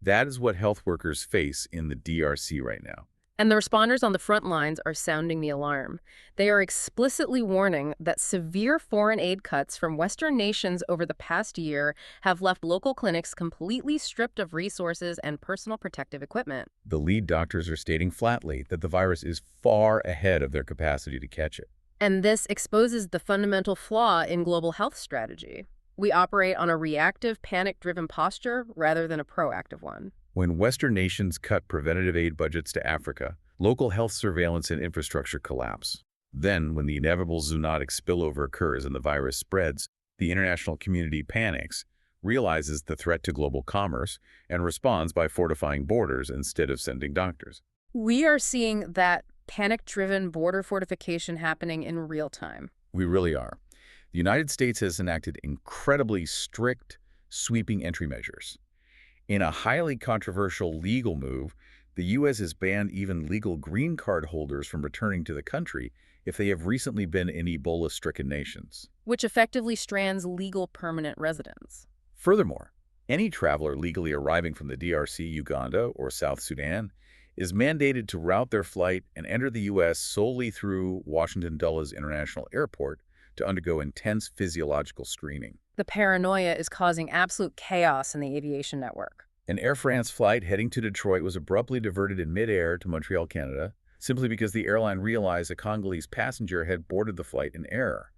That is what health workers face in the DRC right now. And the responders on the front lines are sounding the alarm. They are explicitly warning that severe foreign aid cuts from Western nations over the past year have left local clinics completely stripped of resources and personal protective equipment. The lead doctors are stating flatly that the virus is far ahead of their capacity to catch it. And this exposes the fundamental flaw in global health strategy. We operate on a reactive, panic-driven posture rather than a proactive one. When Western nations cut preventative aid budgets to Africa, local health surveillance and infrastructure collapse. Then, when the inevitable zoonotic spillover occurs and the virus spreads, the international community panics, realizes the threat to global commerce, and responds by fortifying borders instead of sending doctors. We are seeing that panic-driven border fortification happening in real time. We really are. The United States has enacted incredibly strict, sweeping entry measures. In a highly controversial legal move, the U.S. has banned even legal green card holders from returning to the country if they have recently been in Ebola-stricken nations. Which effectively strands legal permanent residents. Furthermore, any traveler legally arriving from the DRC, Uganda, or South Sudan is mandated to route their flight and enter the U.S. solely through Washington Dulles International Airport to undergo intense physiological screening. The paranoia is causing absolute chaos in the aviation network. An Air France flight heading to Detroit was abruptly diverted in midair to Montreal, Canada, simply because the airline realized a Congolese passenger had boarded the flight in error.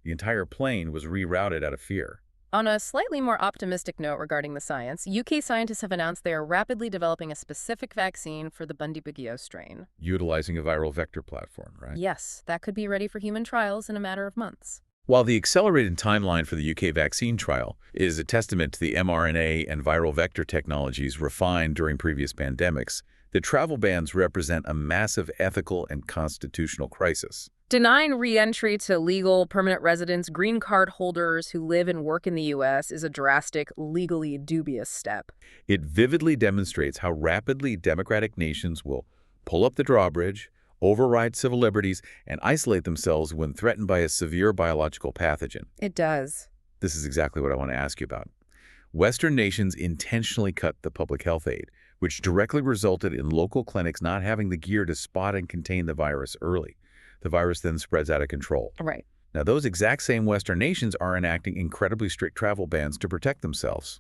The entire plane was rerouted out of fear. On a slightly more optimistic note regarding the science, UK scientists have announced they are rapidly developing a specific vaccine for the Bundibugyo strain. Utilizing a viral vector platform, right? Yes, that could be ready for human trials in a matter of months. While the accelerated timeline for the UK vaccine trial is a testament to the mRNA and viral vector technologies refined during previous pandemics, the travel bans represent a massive ethical and constitutional crisis. Denying re-entry to legal permanent residents, green card holders who live and work in the U.S. is a drastic, legally dubious step. It vividly demonstrates how rapidly democratic nations will pull up the drawbridge, override civil liberties, and isolate themselves when threatened by a severe biological pathogen. It does. This is exactly what I want to ask you about. Western nations intentionally cut the public health aid, which directly resulted in local clinics not having the gear to spot and contain the virus early. The virus then spreads out of control. Right. Now, those exact same Western nations are enacting incredibly strict travel bans to protect themselves.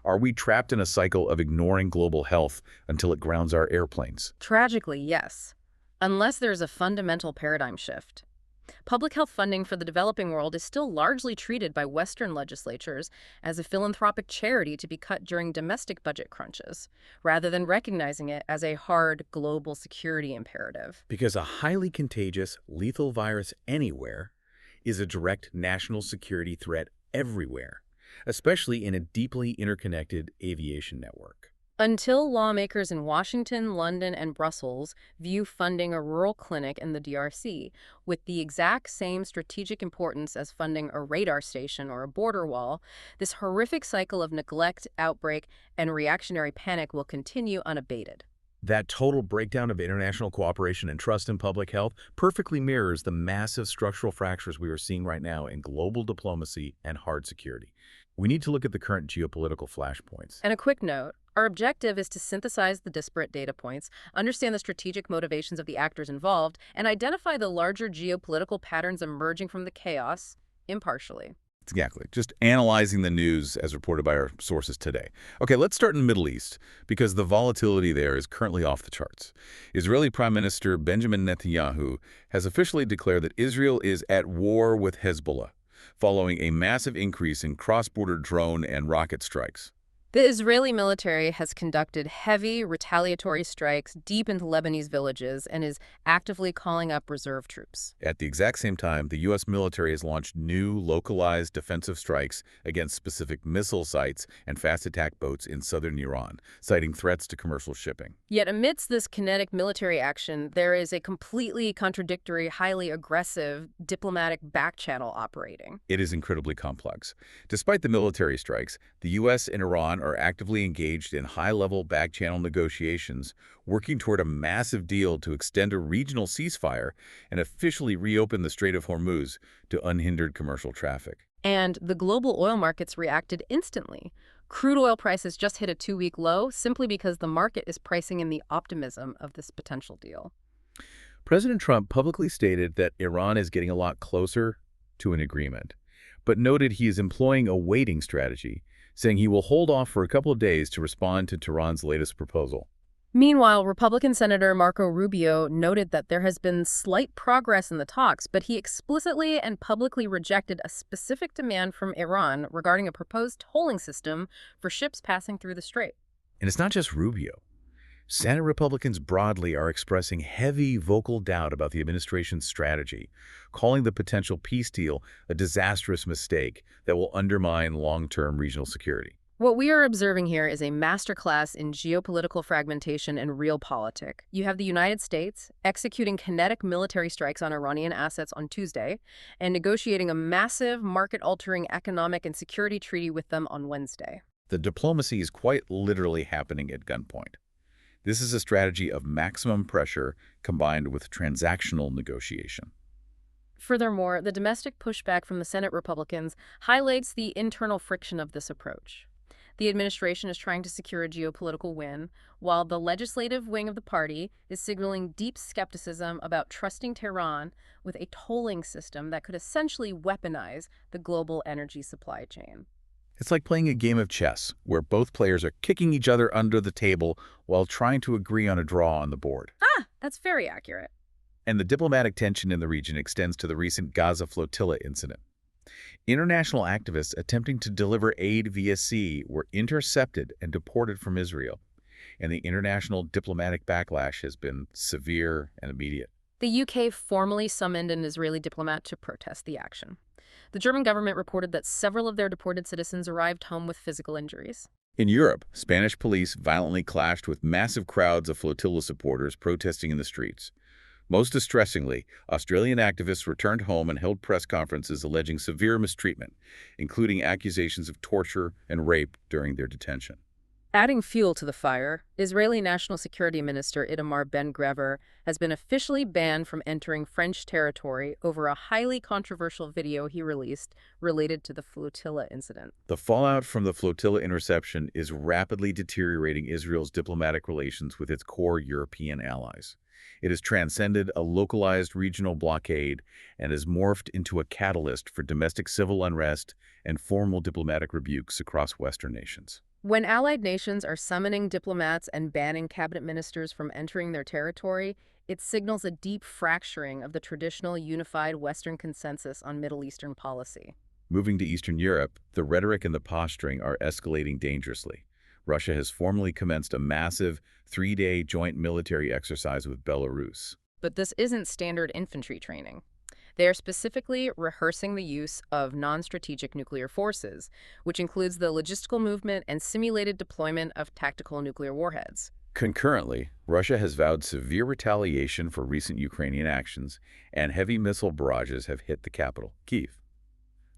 Are we trapped in a cycle of ignoring global health until it grounds our airplanes? Tragically, yes. Unless there's a fundamental paradigm shift. Public health funding for the developing world is still largely treated by Western legislatures as a philanthropic charity to be cut during domestic budget crunches, rather than recognizing it as a hard global security imperative. Because a highly contagious, lethal virus anywhere is a direct national security threat everywhere, especially in a deeply interconnected aviation network. Until lawmakers in Washington, London, and Brussels view funding a rural clinic in the DRC with the exact same strategic importance as funding a radar station or a border wall, this horrific cycle of neglect, outbreak, and reactionary panic will continue unabated. That total breakdown of international cooperation and trust in public health perfectly mirrors the massive structural fractures we are seeing right now in global diplomacy and hard security. We need to look at the current geopolitical flashpoints. And a quick note, our objective is to synthesize the disparate data points, understand the strategic motivations of the actors involved, and identify the larger geopolitical patterns emerging from the chaos impartially. Exactly. Just analyzing the news as reported by our sources today. Okay, let's start in the Middle East, because the volatility there is currently off the charts. Israeli Prime Minister Benjamin Netanyahu has officially declared that Israel is at war with Hezbollah, following a massive increase in cross-border drone and rocket strikes. The Israeli military has conducted heavy retaliatory strikes deep into Lebanese villages and is actively calling up reserve troops. At the exact same time, the U.S. military has launched new, localized defensive strikes against specific missile sites and fast attack boats in southern Iran, citing threats to commercial shipping. Yet amidst this kinetic military action, there is a completely contradictory, highly aggressive diplomatic backchannel operating. It is incredibly complex. Despite the military strikes, the U.S. and Iran are actively engaged in high-level back-channel negotiations, working toward a massive deal to extend a regional ceasefire and officially reopen the Strait of Hormuz to unhindered commercial traffic. And the global oil markets reacted instantly. Crude oil prices just hit a 2-week low simply because the market is pricing in the optimism of this potential deal. President Trump publicly stated that Iran is getting a lot closer to an agreement, but noted he is employing a waiting strategy, saying he will hold off for a couple of days to respond to Tehran's latest proposal. Meanwhile, Republican Senator Marco Rubio noted that there has been slight progress in the talks, but he explicitly and publicly rejected a specific demand from Iran regarding a proposed tolling system for ships passing through the strait. And it's not just Rubio. Senate Republicans broadly are expressing heavy vocal doubt about the administration's strategy, calling the potential peace deal a disastrous mistake that will undermine long-term regional security. What we are observing here is a masterclass in geopolitical fragmentation and realpolitik. You have the United States executing kinetic military strikes on Iranian assets on Tuesday and negotiating a massive market-altering economic and security treaty with them on Wednesday. The diplomacy is quite literally happening at gunpoint. This is a strategy of maximum pressure combined with transactional negotiation. Furthermore, the domestic pushback from the Senate Republicans highlights the internal friction of this approach. The administration is trying to secure a geopolitical win, while the legislative wing of the party is signaling deep skepticism about trusting Tehran with a tolling system that could essentially weaponize the global energy supply chain. It's like playing a game of chess, where both players are kicking each other under the table while trying to agree on a draw on the board. That's very accurate. And the diplomatic tension in the region extends to the recent Gaza flotilla incident. International activists attempting to deliver aid via sea were intercepted and deported from Israel, and the international diplomatic backlash has been severe and immediate. The UK formally summoned an Israeli diplomat to protest the action. The German government reported that several of their deported citizens arrived home with physical injuries. In Europe, Spanish police violently clashed with massive crowds of flotilla supporters protesting in the streets. Most distressingly, Australian activists returned home and held press conferences alleging severe mistreatment, including accusations of torture and rape during their detention. Adding fuel to the fire, Israeli National Security Minister Itamar Ben-Gvir has been officially banned from entering French territory over a highly controversial video he released related to the flotilla incident. The fallout from the flotilla interception is rapidly deteriorating Israel's diplomatic relations with its core European allies. It has transcended a localized regional blockade and has morphed into a catalyst for domestic civil unrest and formal diplomatic rebukes across Western nations. When allied nations are summoning diplomats and banning cabinet ministers from entering their territory, it signals a deep fracturing of the traditional unified Western consensus on Middle Eastern policy. Moving to Eastern Europe, the rhetoric and the posturing are escalating dangerously. Russia has formally commenced a massive 3-day joint military exercise with Belarus. But this isn't standard infantry training. They are specifically rehearsing the use of non-strategic nuclear forces, which includes the logistical movement and simulated deployment of tactical nuclear warheads. Concurrently, Russia has vowed severe retaliation for recent Ukrainian actions, and heavy missile barrages have hit the capital, Kyiv.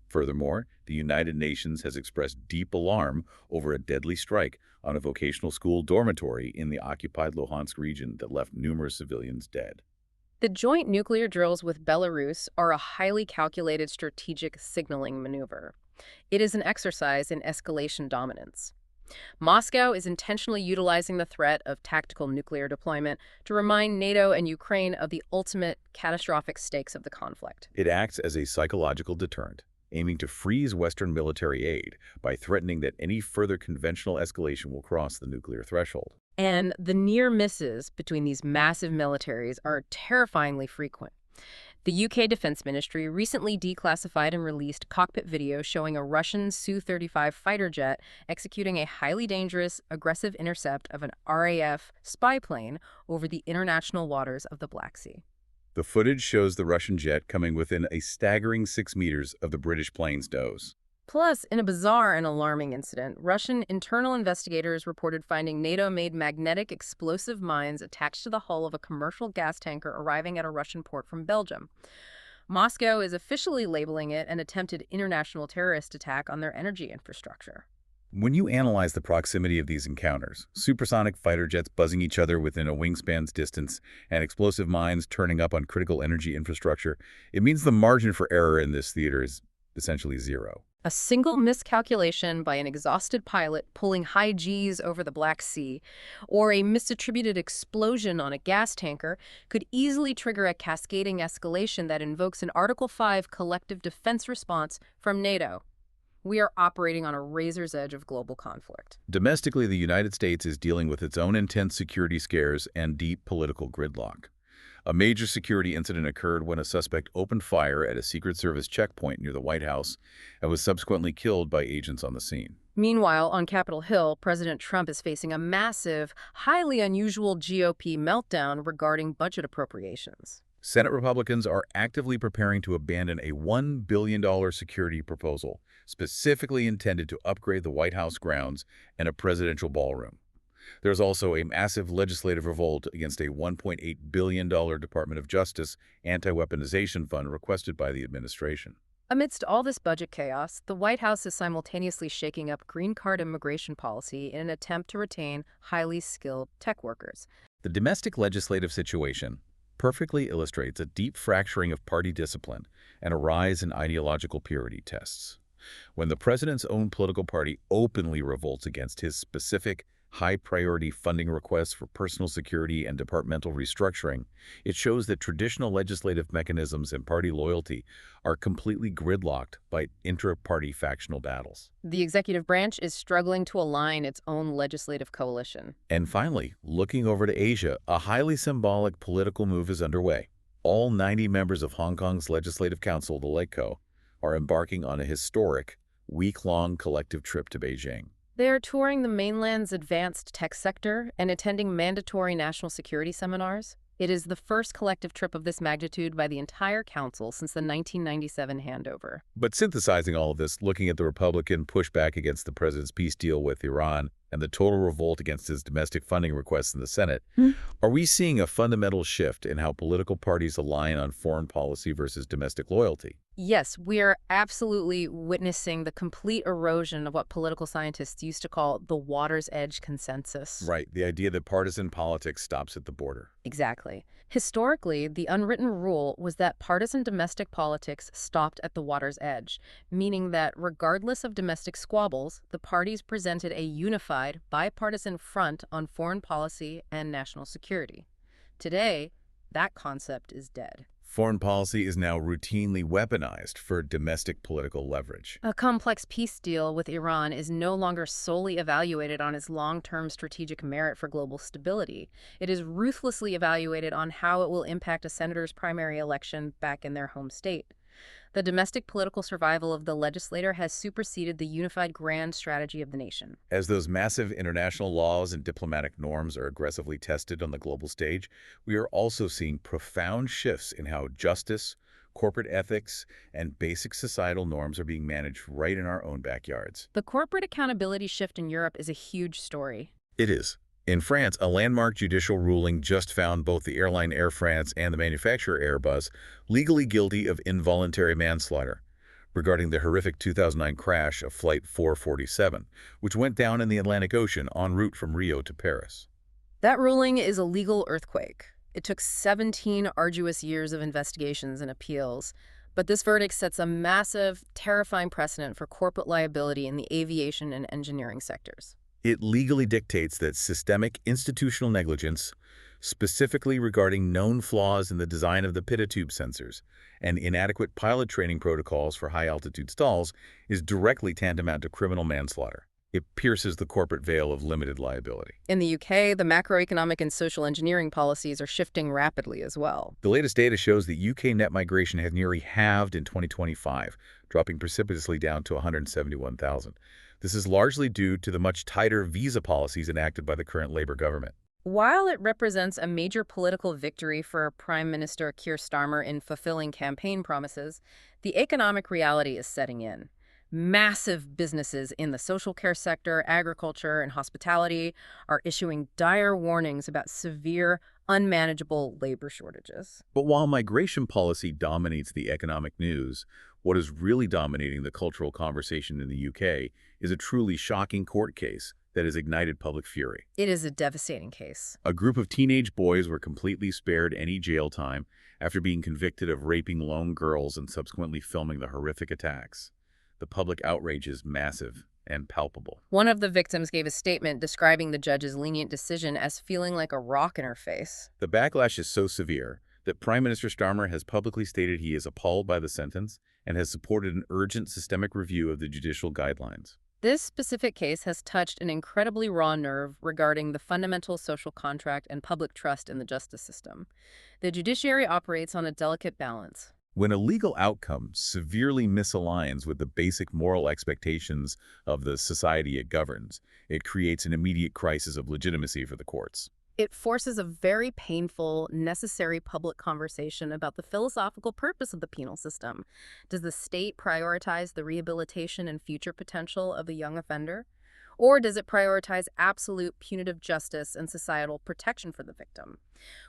Furthermore, the United Nations has expressed deep alarm over a deadly strike on a vocational school dormitory in the occupied Luhansk region that left numerous civilians dead. The joint nuclear drills with Belarus are a highly calculated strategic signaling maneuver. It is an exercise in escalation dominance. Moscow is intentionally utilizing the threat of tactical nuclear deployment to remind NATO and Ukraine of the ultimate catastrophic stakes of the conflict. It acts as a psychological deterrent, aiming to freeze Western military aid by threatening that any further conventional escalation will cross the nuclear threshold. And the near misses between these massive militaries are terrifyingly frequent. The UK Defense Ministry recently declassified and released cockpit video showing a Russian Su-35 fighter jet executing a highly dangerous, aggressive intercept of an RAF spy plane over the international waters of the Black Sea. The footage shows the Russian jet coming within a staggering 6 meters of the British plane's nose. Plus, in a bizarre and alarming incident, Russian internal investigators reported finding NATO-made magnetic explosive mines attached to the hull of a commercial gas tanker arriving at a Russian port from Belgium. Moscow is officially labeling it an attempted international terrorist attack on their energy infrastructure. When you analyze the proximity of these encounters, supersonic fighter jets buzzing each other within a wingspan's distance and explosive mines turning up on critical energy infrastructure, it means the margin for error in this theater is essentially zero. A single miscalculation by an exhausted pilot pulling high Gs over the Black Sea, or a misattributed explosion on a gas tanker, could easily trigger a cascading escalation that invokes an Article 5 collective defense response from NATO. We are operating on a razor's edge of global conflict. Domestically, the United States is dealing with its own intense security scares and deep political gridlock. A major security incident occurred when a suspect opened fire at a Secret Service checkpoint near the White House and was subsequently killed by agents on the scene. Meanwhile, on Capitol Hill, President Trump is facing a massive, highly unusual GOP meltdown regarding budget appropriations. Senate Republicans are actively preparing to abandon a $1 billion security proposal specifically intended to upgrade the White House grounds and a presidential ballroom. There's also a massive legislative revolt against a $1.8 billion Department of Justice anti-weaponization fund requested by the administration. Amidst all this budget chaos, the White House is simultaneously shaking up green card immigration policy in an attempt to retain highly skilled tech workers. The domestic legislative situation perfectly illustrates a deep fracturing of party discipline and a rise in ideological purity tests. When the president's own political party openly revolts against his specific high-priority funding requests for personal security and departmental restructuring, it shows that traditional legislative mechanisms and party loyalty are completely gridlocked by intra-party factional battles. The executive branch is struggling to align its own legislative coalition. And finally, looking over to Asia, a highly symbolic political move is underway. All 90 members of Hong Kong's Legislative Council, the LegCo, are embarking on a historic, week-long collective trip to Beijing. They are touring the mainland's advanced tech sector and attending mandatory national security seminars. It is the first collective trip of this magnitude by the entire council since the 1997 handover. But synthesizing all of this, looking at the Republican pushback against the president's peace deal with Iran and the total revolt against his domestic funding requests in the Senate, are we seeing a fundamental shift in how political parties align on foreign policy versus domestic loyalty? Yes, we are absolutely witnessing the complete erosion of what political scientists used to call the water's edge consensus. Right, the idea that partisan politics stops at the border. Exactly. Historically, the unwritten rule was that partisan domestic politics stopped at the water's edge, meaning that regardless of domestic squabbles, the parties presented a unified, bipartisan front on foreign policy and national security. Today, that concept is dead. Foreign policy is now routinely weaponized for domestic political leverage. A complex peace deal with Iran is no longer solely evaluated on its long-term strategic merit for global stability. It is ruthlessly evaluated on how it will impact a senator's primary election back in their home state. The domestic political survival of the legislator has superseded the unified grand strategy of the nation. As those massive international laws and diplomatic norms are aggressively tested on the global stage, we are also seeing profound shifts in how justice, corporate ethics, and basic societal norms are being managed right in our own backyards. The corporate accountability shift in Europe is a huge story. It is. In France, a landmark judicial ruling just found both the airline Air France and the manufacturer Airbus legally guilty of involuntary manslaughter regarding the horrific 2009 crash of Flight 447, which went down in the Atlantic Ocean en route from Rio to Paris. That ruling is a legal earthquake. It took 17 arduous years of investigations and appeals, but this verdict sets a massive, terrifying precedent for corporate liability in the aviation and engineering sectors. It legally dictates that systemic institutional negligence, specifically regarding known flaws in the design of the pitot-tube sensors and inadequate pilot training protocols for high-altitude stalls, is directly tantamount to criminal manslaughter. It pierces the corporate veil of limited liability. In the UK, the macroeconomic and social engineering policies are shifting rapidly as well. The latest data shows that UK net migration has nearly halved in 2025, dropping precipitously down to 171,000. This is largely due to the much tighter visa policies enacted by the current Labour government. While it represents a major political victory for Prime Minister Keir Starmer in fulfilling campaign promises, the economic reality is setting in. Massive businesses in the social care sector, agriculture, and hospitality are issuing dire warnings about severe, unmanageable labor shortages. But while migration policy dominates the economic news, what is really dominating the cultural conversation in the UK is a truly shocking court case that has ignited public fury. It is a devastating case. A group of teenage boys were completely spared any jail time after being convicted of raping lone girls and subsequently filming the horrific attacks. The public outrage is massive and palpable. One of the victims gave a statement describing the judge's lenient decision as feeling like a rock in her face. The backlash is so severe that Prime Minister Starmer has publicly stated he is appalled by the sentence and has supported an urgent systemic review of the judicial guidelines. This specific case has touched an incredibly raw nerve regarding the fundamental social contract and public trust in the justice system. The judiciary operates on a delicate balance. When a legal outcome severely misaligns with the basic moral expectations of the society it governs, it creates an immediate crisis of legitimacy for the courts. It forces a very painful, necessary public conversation about the philosophical purpose of the penal system. Does the state prioritize the rehabilitation and future potential of the young offender? Or does it prioritize absolute punitive justice and societal protection for the victim?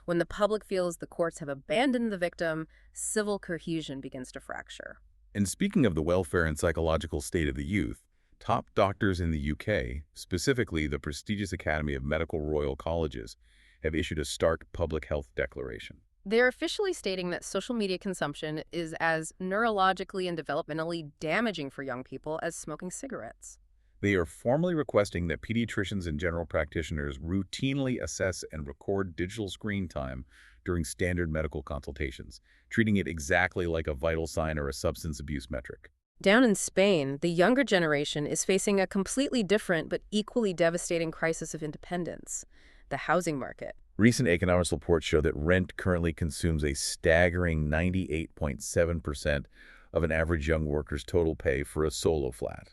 When the public feels the courts have abandoned the victim, civil cohesion begins to fracture. And speaking of the welfare and psychological state of the youth, top doctors in the UK, specifically the prestigious Academy of Medical Royal Colleges, have issued a stark public health declaration. They're officially stating that social media consumption is as neurologically and developmentally damaging for young people as smoking cigarettes. They are formally requesting that pediatricians and general practitioners routinely assess and record digital screen time during standard medical consultations, treating it exactly like a vital sign or a substance abuse metric. Down in Spain, the younger generation is facing a completely different but equally devastating crisis of independence: the housing market. Recent economics reports show that rent currently consumes a staggering 98.7% of an average young worker's total pay for a solo flat.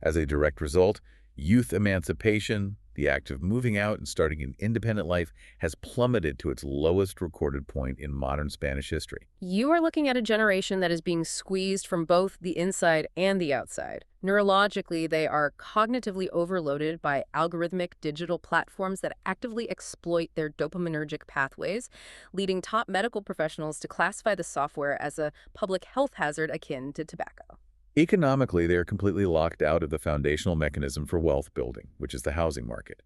As a direct result, youth emancipation, the act of moving out and starting an independent life, has plummeted to its lowest recorded point in modern Spanish history. You are looking at a generation that is being squeezed from both the inside and the outside. Neurologically, they are cognitively overloaded by algorithmic digital platforms that actively exploit their dopaminergic pathways, leading top medical professionals to classify the software as a public health hazard akin to tobacco. Economically, they are completely locked out of the foundational mechanism for wealth building, which is the housing market.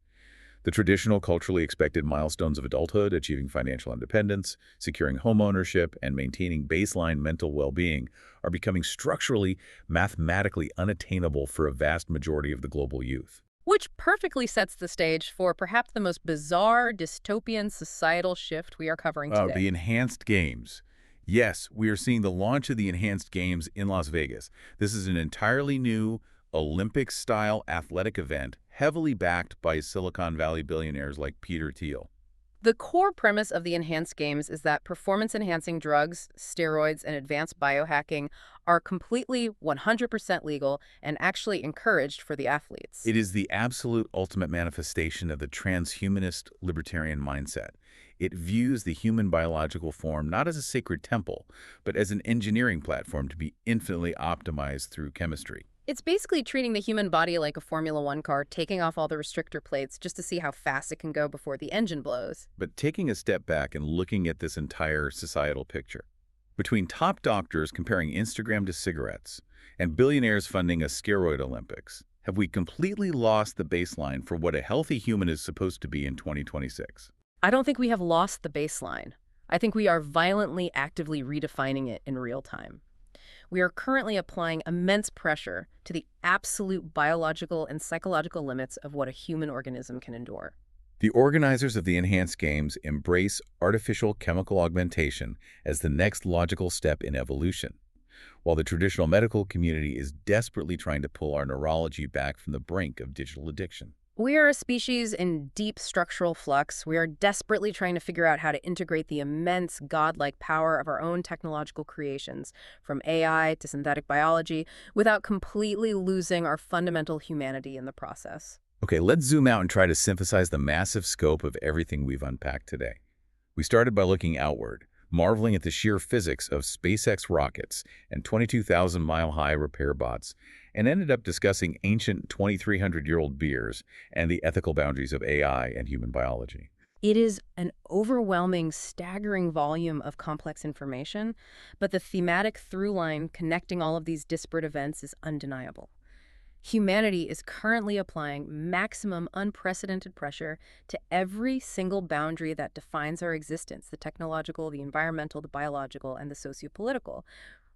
The traditional culturally expected milestones of adulthood, achieving financial independence, securing home ownership, and maintaining baseline mental well-being, are becoming structurally, mathematically unattainable for a vast majority of the global youth. Which perfectly sets the stage for perhaps the most bizarre, dystopian societal shift we are covering today. The enhanced games. Yes, we are seeing the launch of the enhanced games in Las Vegas. This is an entirely new Olympic-style athletic event, heavily backed by Silicon Valley billionaires like Peter Thiel. The core premise of the enhanced games is that performance-enhancing drugs, steroids, and advanced biohacking are completely 100% legal and actually encouraged for the athletes. It is the absolute ultimate manifestation of the transhumanist libertarian mindset. It views the human biological form not as a sacred temple, but as an engineering platform to be infinitely optimized through chemistry. It's basically treating the human body like a Formula One car, taking off all the restrictor plates just to see how fast it can go before the engine blows. But taking a step back and looking at this entire societal picture, between top doctors comparing Instagram to cigarettes and billionaires funding a steroid Olympics, have we completely lost the baseline for what a healthy human is supposed to be in 2026? I don't think we have lost the baseline. I think we are violently, actively redefining it in real time. We are currently applying immense pressure to the absolute biological and psychological limits of what a human organism can endure. The organizers of the Enhanced Games embrace artificial chemical augmentation as the next logical step in evolution, while the traditional medical community is desperately trying to pull our neurology back from the brink of digital addiction. We are a species in deep structural flux. We are desperately trying to figure out how to integrate the immense godlike power of our own technological creations, from AI to synthetic biology, without completely losing our fundamental humanity in the process. Okay, let's zoom out and try to synthesize the massive scope of everything we've unpacked today. We started by looking outward, marveling at the sheer physics of SpaceX rockets and 22,000-mile-high repair bots, and ended up discussing ancient 2,300-year-old beers and the ethical boundaries of AI and human biology. It is an overwhelming, staggering volume of complex information, but the thematic through line connecting all of these disparate events is undeniable. Humanity is currently applying maximum unprecedented pressure to every single boundary that defines our existence: the technological, the environmental, the biological, and the sociopolitical.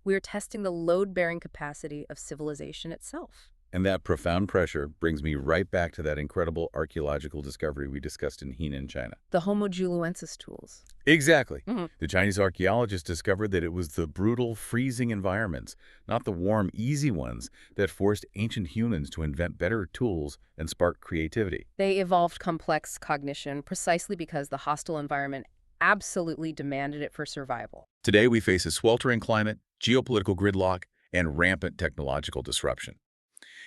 We are testing the load-bearing capacity of civilization itself. And that profound pressure brings me right back to that incredible archaeological discovery we discussed in Henan, China. The Homo juliensis tools. Exactly. The Chinese archaeologists discovered that it was the brutal, freezing environments, not the warm, easy ones, that forced ancient humans to invent better tools and spark creativity. They evolved complex cognition precisely because the hostile environment absolutely demanded it for survival. Today, we face a sweltering climate, geopolitical gridlock, and rampant technological disruption.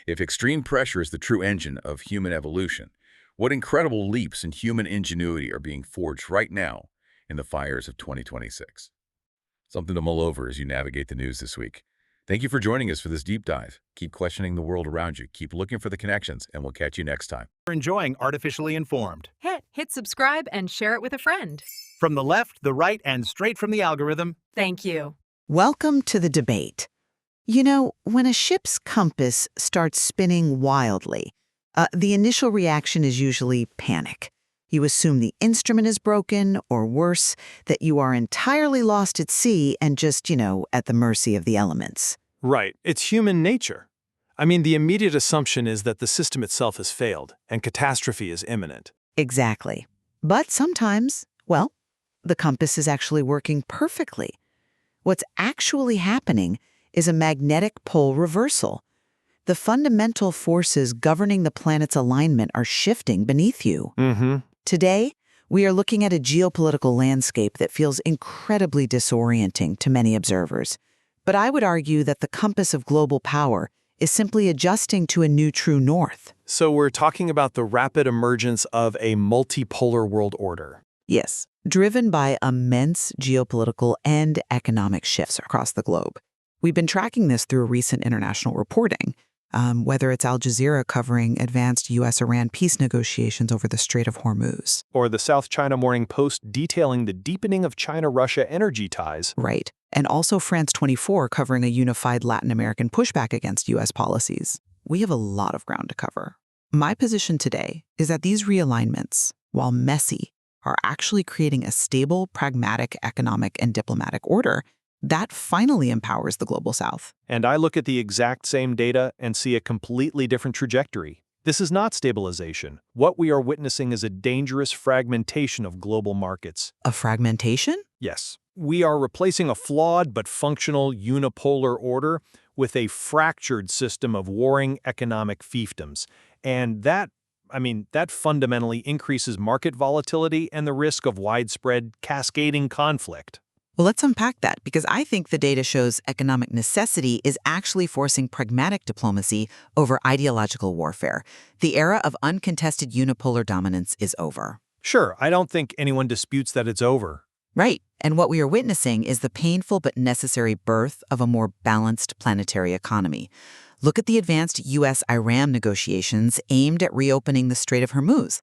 If extreme pressure is the true engine of human evolution, What incredible leaps in human ingenuity are being forged right now in the fires of 2026? Something to mull over as you navigate the news this week. Thank you for joining us for this deep dive. Keep questioning the world around you, keep looking for the connections, and we'll catch you next time. For enjoying Artificially Informed. Hit subscribe and share it with a friend. From the left, the right, and straight from the algorithm. Thank you. Welcome to the debate. You know, when a ship's compass starts spinning wildly, the initial reaction is usually panic. You assume the instrument is broken, or worse, that you are entirely lost at sea and just, at the mercy of the elements. Right. It's human nature. I mean, the immediate assumption is that the system itself has failed and catastrophe is imminent. Exactly. But sometimes, well, the compass is actually working perfectly. What's actually happening is a magnetic pole reversal. The fundamental forces governing the planet's alignment are shifting beneath you. Today, we are looking at a geopolitical landscape that feels incredibly disorienting to many observers. But I would argue that the compass of global power is simply adjusting to a new true north. So we're talking about the rapid emergence of a multipolar world order. Yes, driven by immense geopolitical and economic shifts across the globe. We've been tracking this through recent international reporting, whether it's Al Jazeera covering advanced U.S.-Iran peace negotiations over the Strait of Hormuz. Or the South China Morning Post detailing the deepening of China-Russia energy ties. Right. And also France 24 covering a unified Latin American pushback against U.S. policies. We have a lot of ground to cover. My position today is that these realignments, while messy, are actually creating a stable, pragmatic economic and diplomatic order that finally empowers the Global South. And I look at the exact same data and see a completely different trajectory. This is not stabilization. What we are witnessing is a dangerous fragmentation of global markets. A fragmentation? Yes. We are replacing a flawed but functional unipolar order with a fractured system of warring economic fiefdoms. And that fundamentally increases market volatility and the risk of widespread cascading conflict. Well, let's unpack that, because I think the data shows economic necessity is actually forcing pragmatic diplomacy over ideological warfare. The era of uncontested unipolar dominance is over. Sure, I don't think anyone disputes that it's over. Right. And what we are witnessing is the painful but necessary birth of a more balanced planetary economy. Look at the advanced U.S.-Iran negotiations aimed at reopening the Strait of Hormuz.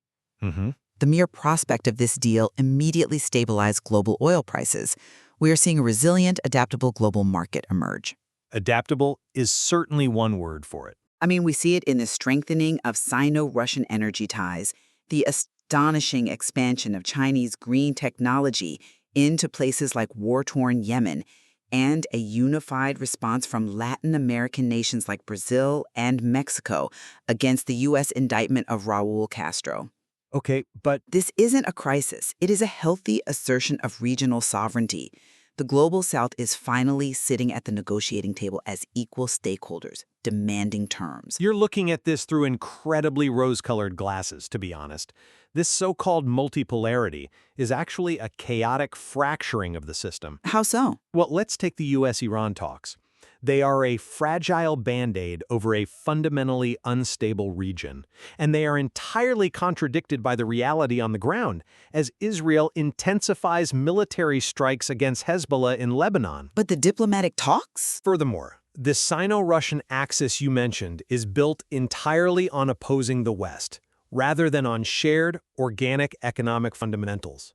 The mere prospect of this deal immediately stabilized global oil prices. We are seeing a resilient, adaptable global market emerge. Adaptable is certainly one word for it. I mean, we see it in the strengthening of Sino-Russian energy ties, the astonishing expansion of Chinese green technology into places like war-torn Yemen, and a unified response from Latin American nations like Brazil and Mexico against the U.S. indictment of Raul Castro. Okay, but This isn't a crisis. It is a healthy assertion of regional sovereignty. The Global South is finally sitting at the negotiating table as equal stakeholders, demanding terms. you're looking at this through incredibly rose-colored glasses, to be honest. This so-called multipolarity is actually a chaotic fracturing of the system. How so? Well, let's take the U.S.-Iran talks. They are a fragile band-aid over a fundamentally unstable region, and they are entirely contradicted by the reality on the ground, as Israel intensifies military strikes against Hezbollah in Lebanon. But the diplomatic talks? Furthermore, the Sino-Russian axis you mentioned is built entirely on opposing the West, rather than on shared, organic economic fundamentals.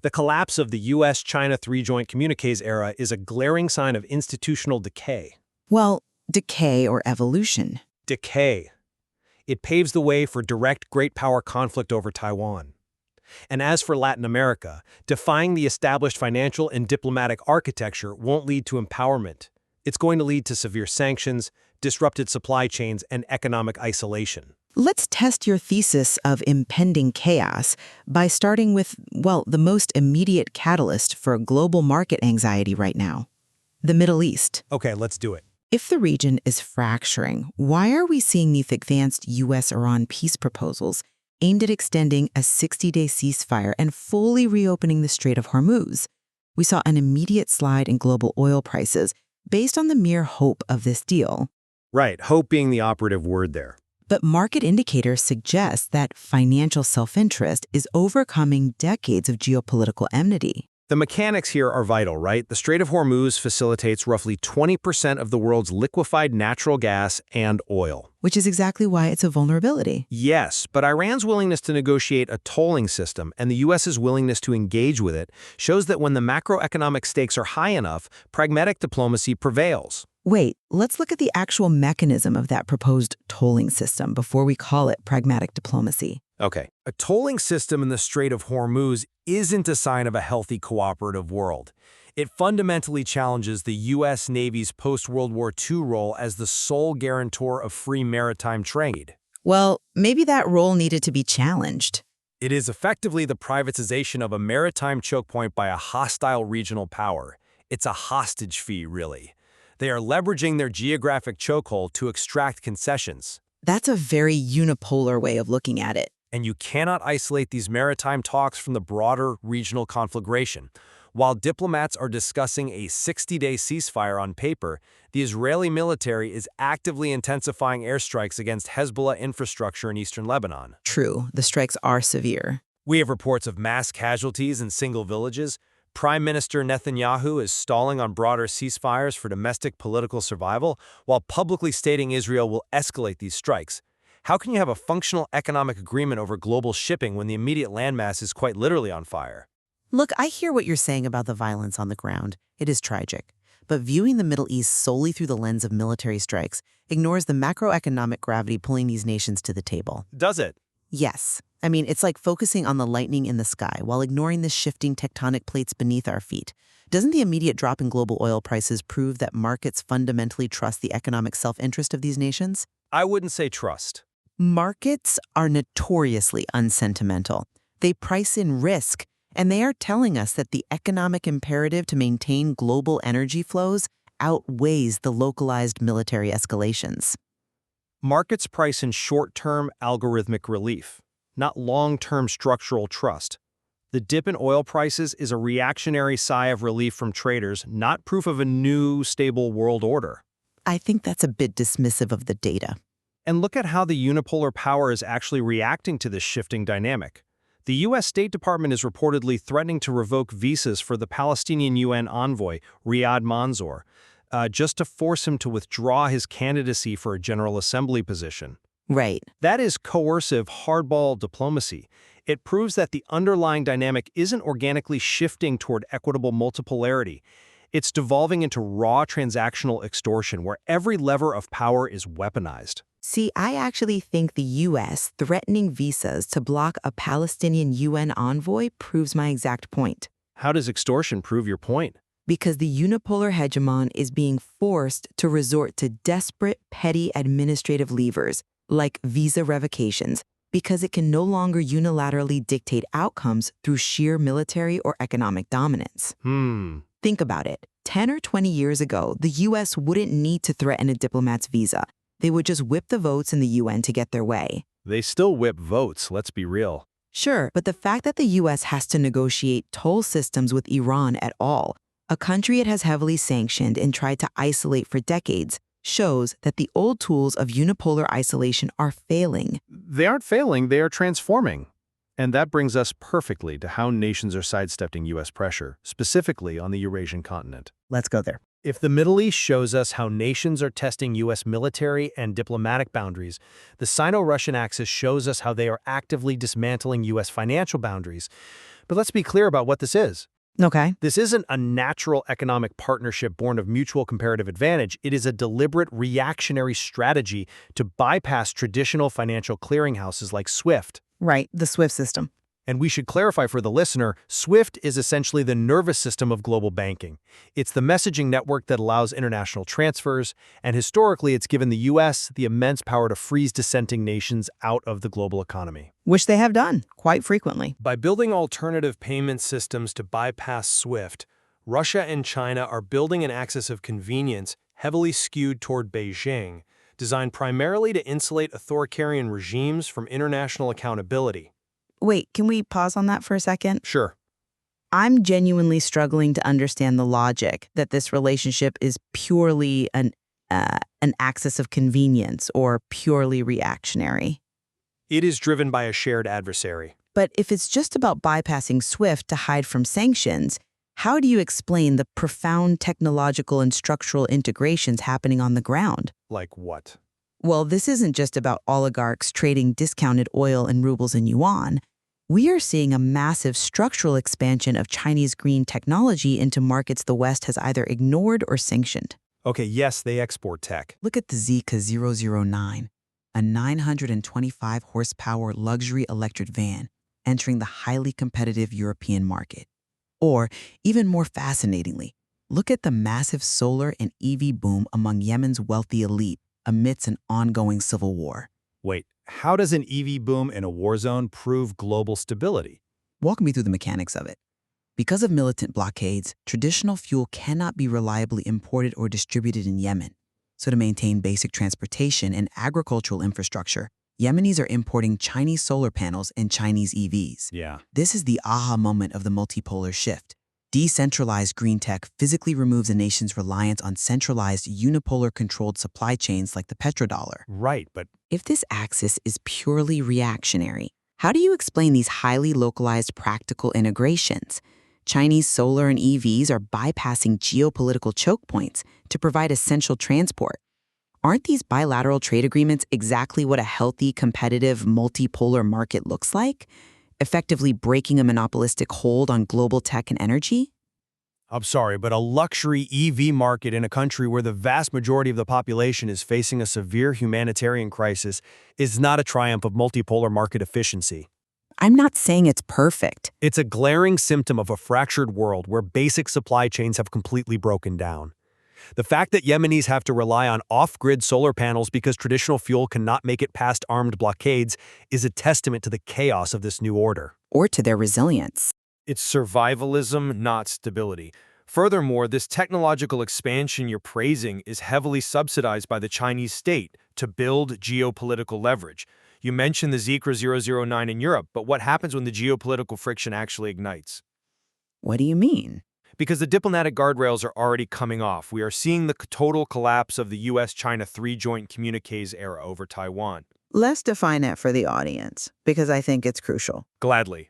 The collapse of the U.S.-China three-joint communiques era is a glaring sign of institutional decay. Well, decay or evolution. Decay. It paves the way for direct great power conflict over Taiwan. And as for Latin America, defying the established financial and diplomatic architecture won't lead to empowerment. It's going to lead to severe sanctions, disrupted supply chains, and economic isolation. Let's test your thesis of impending chaos by starting with, well, the most immediate catalyst for global market anxiety right now: the Middle East. Okay, let's do it. If the region is fracturing, why are we seeing these advanced U.S.-Iran peace proposals aimed at extending a 60-day ceasefire and fully reopening the Strait of Hormuz? We saw an immediate slide in global oil prices based on the mere hope of this deal. Right, hope being the operative word there. But market indicators suggest that financial self-interest is overcoming decades of geopolitical enmity. The mechanics here are vital, right? The Strait of Hormuz facilitates roughly 20% of the world's liquefied natural gas and oil. Which is exactly why it's a vulnerability. Yes, but Iran's willingness to negotiate a tolling system and the U.S.'s willingness to engage with it shows that when the macroeconomic stakes are high enough, pragmatic diplomacy prevails. Wait, let's look at the actual mechanism of that proposed tolling system before we call it pragmatic diplomacy. Okay, a tolling system in the Strait of Hormuz isn't a sign of a healthy cooperative world. It fundamentally challenges the U.S. Navy's post-World War II role as the sole guarantor of free maritime trade. Well, maybe that role needed to be challenged. It is effectively the privatization of a maritime choke point by a hostile regional power. It's a hostage fee, really. They are leveraging their geographic chokehold to extract concessions. That's a very unipolar way of looking at it. And you cannot isolate these maritime talks from the broader regional conflagration. While diplomats are discussing a 60-day ceasefire on paper, the Israeli military is actively intensifying airstrikes against Hezbollah infrastructure in eastern Lebanon. True, the strikes are severe. We have reports of mass casualties in single villages. Prime Minister Netanyahu is stalling on broader ceasefires for domestic political survival, while publicly stating Israel will escalate these strikes. How can you have a functional economic agreement over global shipping when the immediate landmass is quite literally on fire? Look, I hear what you're saying about the violence on the ground. It is tragic. But viewing the Middle East solely through the lens of military strikes ignores the macroeconomic gravity pulling these nations to the table. Does it? Yes. I mean, it's like focusing on the lightning in the sky while ignoring the shifting tectonic plates beneath our feet. Doesn't the immediate drop in global oil prices prove that markets fundamentally trust the economic self-interest of these nations? I wouldn't say trust. Markets are notoriously unsentimental. They price in risk, and they are telling us that the economic imperative to maintain global energy flows outweighs the localized military escalations. Markets price in short-term algorithmic relief, not long-term structural trust. The dip in oil prices is a reactionary sigh of relief from traders, not proof of a new, stable world order. I think that's a bit dismissive of the data. And look at how the unipolar power is actually reacting to this shifting dynamic. The U.S. State Department is reportedly threatening to revoke visas for the Palestinian UN envoy, Riyad Mansour, just to force him to withdraw his candidacy for a General Assembly position. Right. That is coercive, hardball diplomacy. It proves that the underlying dynamic isn't organically shifting toward equitable multipolarity. It's devolving into raw transactional extortion where every lever of power is weaponized. See, I actually think the U.S. threatening visas to block a Palestinian UN envoy proves my exact point. How does extortion prove your point? Because the unipolar hegemon is being forced to resort to desperate, petty administrative levers, like visa revocations, because it can no longer unilaterally dictate outcomes through sheer military or economic dominance. Think about it. 10 or 20 years ago, the U.S. wouldn't need to threaten a diplomat's visa. They would just whip the votes in the UN to get their way. They still whip votes, let's be real. Sure, but the fact that the U.S. has to negotiate toll systems with Iran at all, a country it has heavily sanctioned and tried to isolate for decades, shows that the old tools of unipolar isolation are failing. They aren't failing, they are transforming. And that brings us perfectly to how nations are sidestepping U.S. pressure, specifically on the Eurasian continent. Let's go there. If the Middle East shows us how nations are testing U.S. military and diplomatic boundaries, the Sino-Russian axis shows us how they are actively dismantling U.S. financial boundaries. But let's be clear about what this is. Okay. This isn't a natural economic partnership born of mutual comparative advantage. It is a deliberate reactionary strategy to bypass traditional financial clearinghouses like SWIFT. Right, the SWIFT system. And we should clarify for the listener, SWIFT is essentially the nervous system of global banking. It's the messaging network that allows international transfers, and historically it's given the U.S. the immense power to freeze dissenting nations out of the global economy. Which they have done, quite frequently. By building alternative payment systems to bypass SWIFT, Russia and China are building an axis of convenience heavily skewed toward Beijing, designed primarily to insulate authoritarian regimes from international accountability. Wait, can we pause on that for a second? Sure. I'm genuinely struggling to understand the logic that this relationship is purely an an axis of convenience or purely reactionary? It is driven by a shared adversary. But if it's just about bypassing SWIFT to hide from sanctions, how do you explain the profound technological and structural integrations happening on the ground? Like what? Well, this isn't just about oligarchs trading discounted oil in rubles and yuan. We are seeing a massive structural expansion of Chinese green technology into markets the West has either ignored or sanctioned. Okay, yes, they export tech. Look at the Zika 009, a 925 horsepower luxury electric van entering the highly competitive European market. Or, even more fascinatingly, look at the massive solar and EV boom among Yemen's wealthy elite amidst an ongoing civil war. Wait, how does an EV boom in a war zone prove global stability? Walk me through the mechanics of it. Because of militant blockades, traditional fuel cannot be reliably imported or distributed in Yemen. So to maintain basic transportation and agricultural infrastructure, Yemenis are importing Chinese solar panels and Chinese EVs. Yeah. This is the aha moment of the multipolar shift. Decentralized green tech physically removes a nation's reliance on centralized unipolar-controlled supply chains like the petrodollar. Right, but If this axis is purely reactionary, how do you explain these highly localized practical integrations? Chinese solar and EVs are bypassing geopolitical choke points to provide essential transport. Aren't these bilateral trade agreements exactly what a healthy, competitive, multipolar market looks like? Effectively breaking a monopolistic hold on global tech and energy? I'm sorry, but a luxury EV market in a country where the vast majority of the population is facing a severe humanitarian crisis is not a triumph of multipolar market efficiency. I'm not saying it's perfect. It's a glaring symptom of a fractured world where basic supply chains have completely broken down. The fact that Yemenis have to rely on off-grid solar panels because traditional fuel cannot make it past armed blockades is a testament to the chaos of this new order. Or to their resilience. It's survivalism, not stability. Furthermore, this technological expansion you're praising is heavily subsidized by the Chinese state to build geopolitical leverage. You mentioned the Zika 009 in Europe, but what happens when the geopolitical friction actually ignites? What do you mean? Because the diplomatic guardrails are already coming off. We are seeing the total collapse of the US-China three joint communiques era over Taiwan. Let's define it for the audience, because I think it's crucial. Gladly.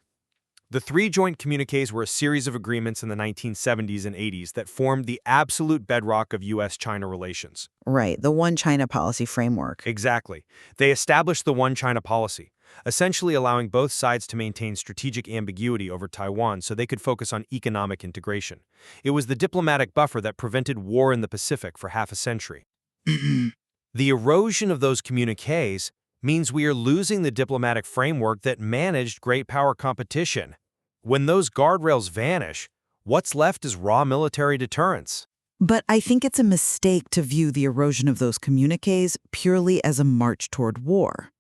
The three joint communiques were a series of agreements in the 1970s and 80s that formed the absolute bedrock of US-China relations. Right, the One China policy framework. Exactly. They established the One China policy, essentially allowing both sides to maintain strategic ambiguity over Taiwan so they could focus on economic integration. It was the diplomatic buffer that prevented war in the Pacific for half a century. The erosion of those communiques means we are losing the diplomatic framework that managed great power competition. When those guardrails vanish, what's left is raw military deterrence. But I think it's a mistake to view the erosion of those communiques purely as a march toward war.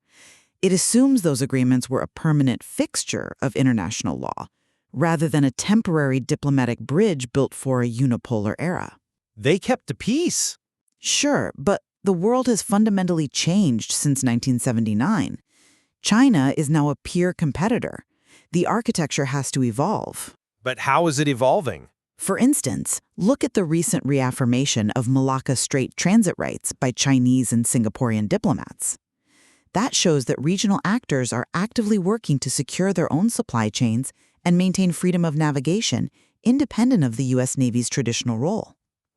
It assumes those agreements were a permanent fixture of international law, rather than a temporary diplomatic bridge built for a unipolar era. They kept the peace. Sure, but the world has fundamentally changed since 1979. China is now a peer competitor. The architecture has to evolve. But how is it evolving? For instance, look at the recent reaffirmation of Malacca Strait transit rights by Chinese and Singaporean diplomats. That shows that regional actors are actively working to secure their own supply chains and maintain freedom of navigation, independent of the U.S. Navy's traditional role.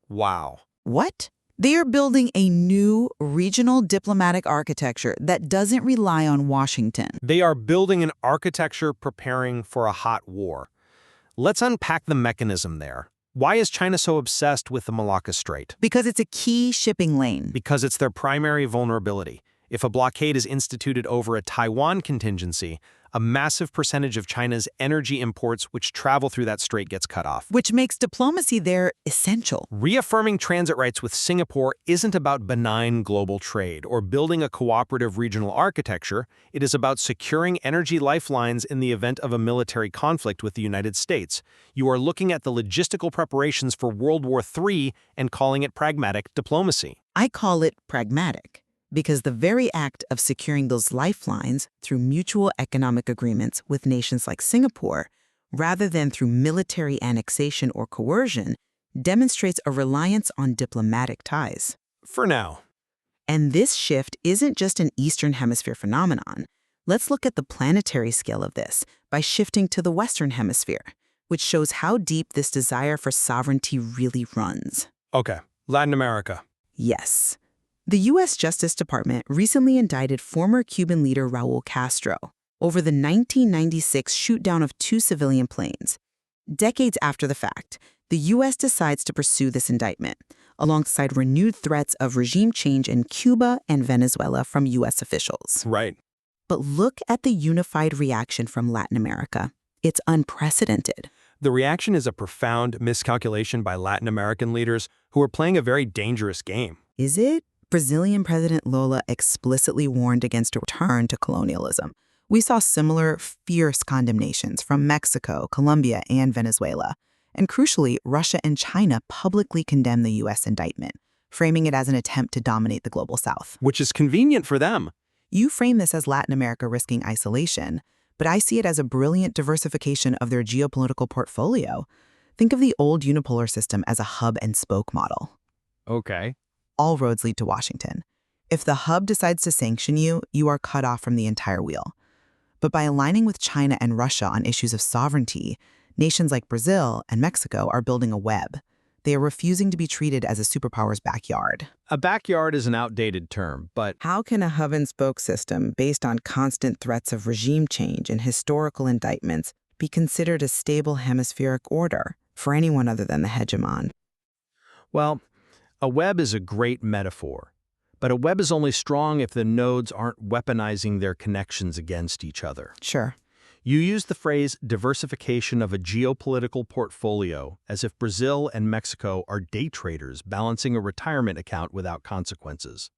Wow. What? They are building a new regional diplomatic architecture that doesn't rely on Washington. They are building an architecture preparing for a hot war. Let's unpack the mechanism there. Why is China so obsessed with the Malacca Strait? Because it's a key shipping lane. Because it's their primary vulnerability. If a blockade is instituted over a Taiwan contingency, a massive percentage of China's energy imports which travel through that strait gets cut off. Which makes diplomacy there essential. Reaffirming transit rights with Singapore isn't about benign global trade or building a cooperative regional architecture. It is about securing energy lifelines in the event of a military conflict with the United States. You are looking at the logistical preparations for World War III and calling it pragmatic diplomacy. I call it pragmatic, because the very act of securing those lifelines through mutual economic agreements with nations like Singapore, rather than through military annexation or coercion, demonstrates a reliance on diplomatic ties. For now. And this shift isn't just an Eastern Hemisphere phenomenon. Let's look at the planetary scale of this by shifting to the Western Hemisphere, which shows how deep this desire for sovereignty really runs. Okay, Latin America. Yes. The U.S. Justice Department recently indicted former Cuban leader Raul Castro over the 1996 shoot-down of 2 civilian planes. Decades after the fact, the U.S. decides to pursue this indictment, alongside renewed threats of regime change in Cuba and Venezuela from U.S. officials. Right. But look at the unified reaction from Latin America. It's unprecedented. The reaction is a profound miscalculation by Latin American leaders who are playing a very dangerous game. Is it? Brazilian President Lula explicitly warned against a return to colonialism. We saw similar fierce condemnations from Mexico, Colombia, and Venezuela. And crucially, Russia and China publicly condemned the U.S. indictment, framing it as an attempt to dominate the global South. Which is convenient for them. You frame this as Latin America risking isolation, but I see it as a brilliant diversification of their geopolitical portfolio. Think of the old unipolar system as a hub-and-spoke model. Okay. All roads lead to Washington. If the hub decides to sanction you, you are cut off from the entire wheel. But by aligning with China and Russia on issues of sovereignty, nations like Brazil and Mexico are building a web. They are refusing to be treated as a superpower's backyard. A backyard is an outdated term, but How can a hub-and-spoke system based on constant threats of regime change and historical indictments be considered a stable hemispheric order for anyone other than the hegemon? well, a web is a great metaphor. But a web is only strong if the nodes aren't weaponizing their connections against each other. Sure. You use the phrase diversification of a geopolitical portfolio as if Brazil and Mexico are day traders balancing a retirement account without consequences.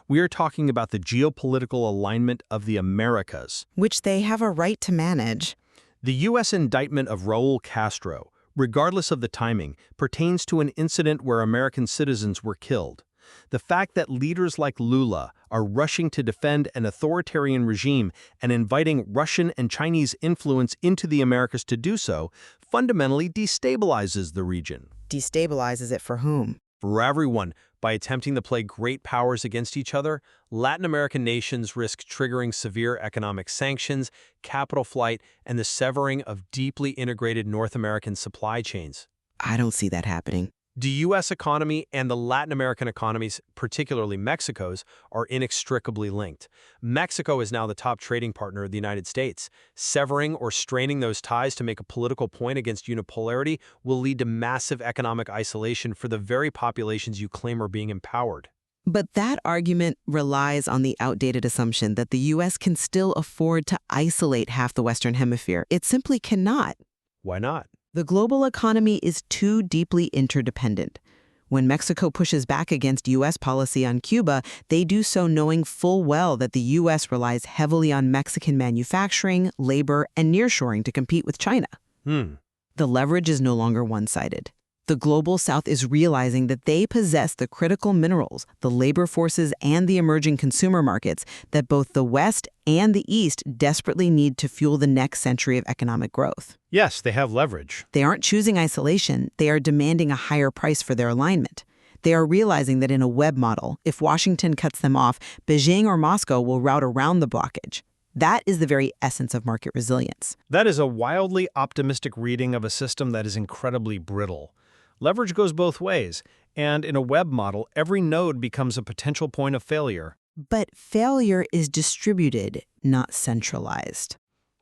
We are talking about the geopolitical alignment of the Americas. Which they have a right to manage. The U.S. indictment of Raul Castro, regardless of the timing, pertains to an incident where American citizens were killed. The fact that leaders like Lula are rushing to defend an authoritarian regime and inviting Russian and Chinese influence into the Americas to do so fundamentally destabilizes the region. Destabilizes it for whom? For everyone, by attempting to play great powers against each other, Latin American nations risk triggering severe economic sanctions, capital flight, and the severing of deeply integrated North American supply chains. I don't see that happening. The U.S. economy and the Latin American economies, particularly Mexico's, are inextricably linked. Mexico is now the top trading partner of the United States. Severing or straining those ties to make a political point against unipolarity will lead to massive economic isolation for the very populations you claim are being empowered. But that argument relies on the outdated assumption that the U.S. can still afford to isolate half the Western Hemisphere. It simply cannot. Why not? The global economy is too deeply interdependent. When Mexico pushes back against U.S. policy on Cuba, they do so knowing full well that the U.S. relies heavily on Mexican manufacturing, labor, and nearshoring to compete with China. The leverage is no longer one-sided. The global South is realizing that they possess the critical minerals, the labor forces, and the emerging consumer markets that both the West and the East desperately need to fuel the next century of economic growth. Yes, they have leverage. They aren't choosing isolation, they are demanding a higher price for their alignment. They are realizing that in a web model, if Washington cuts them off, Beijing or Moscow will route around the blockage. That is the very essence of market resilience. That is a wildly optimistic reading of a system that is incredibly brittle. Leverage goes both ways, and in a web model, every node becomes a potential point of failure. But failure is distributed, not centralized.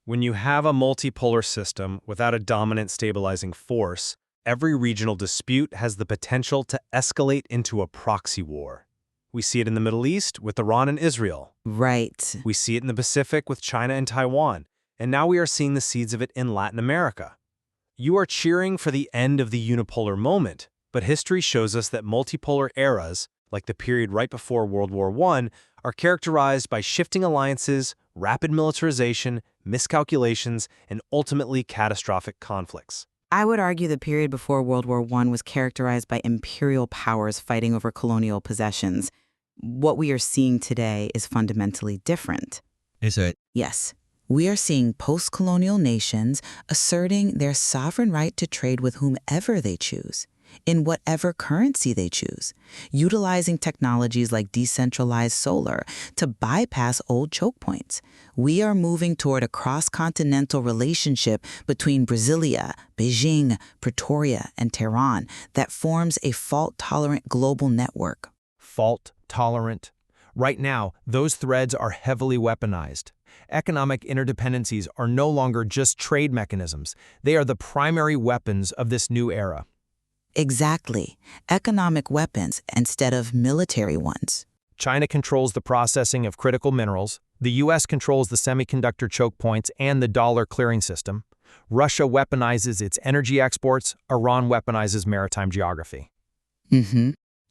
When you have a multipolar system without a dominant stabilizing force, every regional dispute has the potential to escalate into a proxy war. We see it in the Middle East with Iran and Israel. Right. We see it in the Pacific with China and Taiwan. And now we are seeing the seeds of it in Latin America. You are cheering for the end of the unipolar moment, but history shows us that multipolar eras, like the period right before World War I, are characterized by shifting alliances, rapid militarization, miscalculations, and ultimately catastrophic conflicts. I would argue the period before World War I was characterized by imperial powers fighting over colonial possessions. What we are seeing today is fundamentally different. Is it? Yes. We are seeing post-colonial nations asserting their sovereign right to trade with whomever they choose. in whatever currency they choose, utilizing technologies like decentralized solar to bypass old choke points. We are moving toward a cross-continental relationship between Brasilia, Beijing, Pretoria, and Tehran that forms a fault-tolerant global network. Fault-tolerant. Right now, those threads are heavily weaponized. Economic interdependencies are no longer just trade mechanisms. They are the primary weapons of this new era. Exactly. Economic weapons instead of military ones. China controls the processing of critical minerals. The U.S. controls the semiconductor choke points and the dollar clearing system. Russia weaponizes its energy exports. Iran weaponizes maritime geography.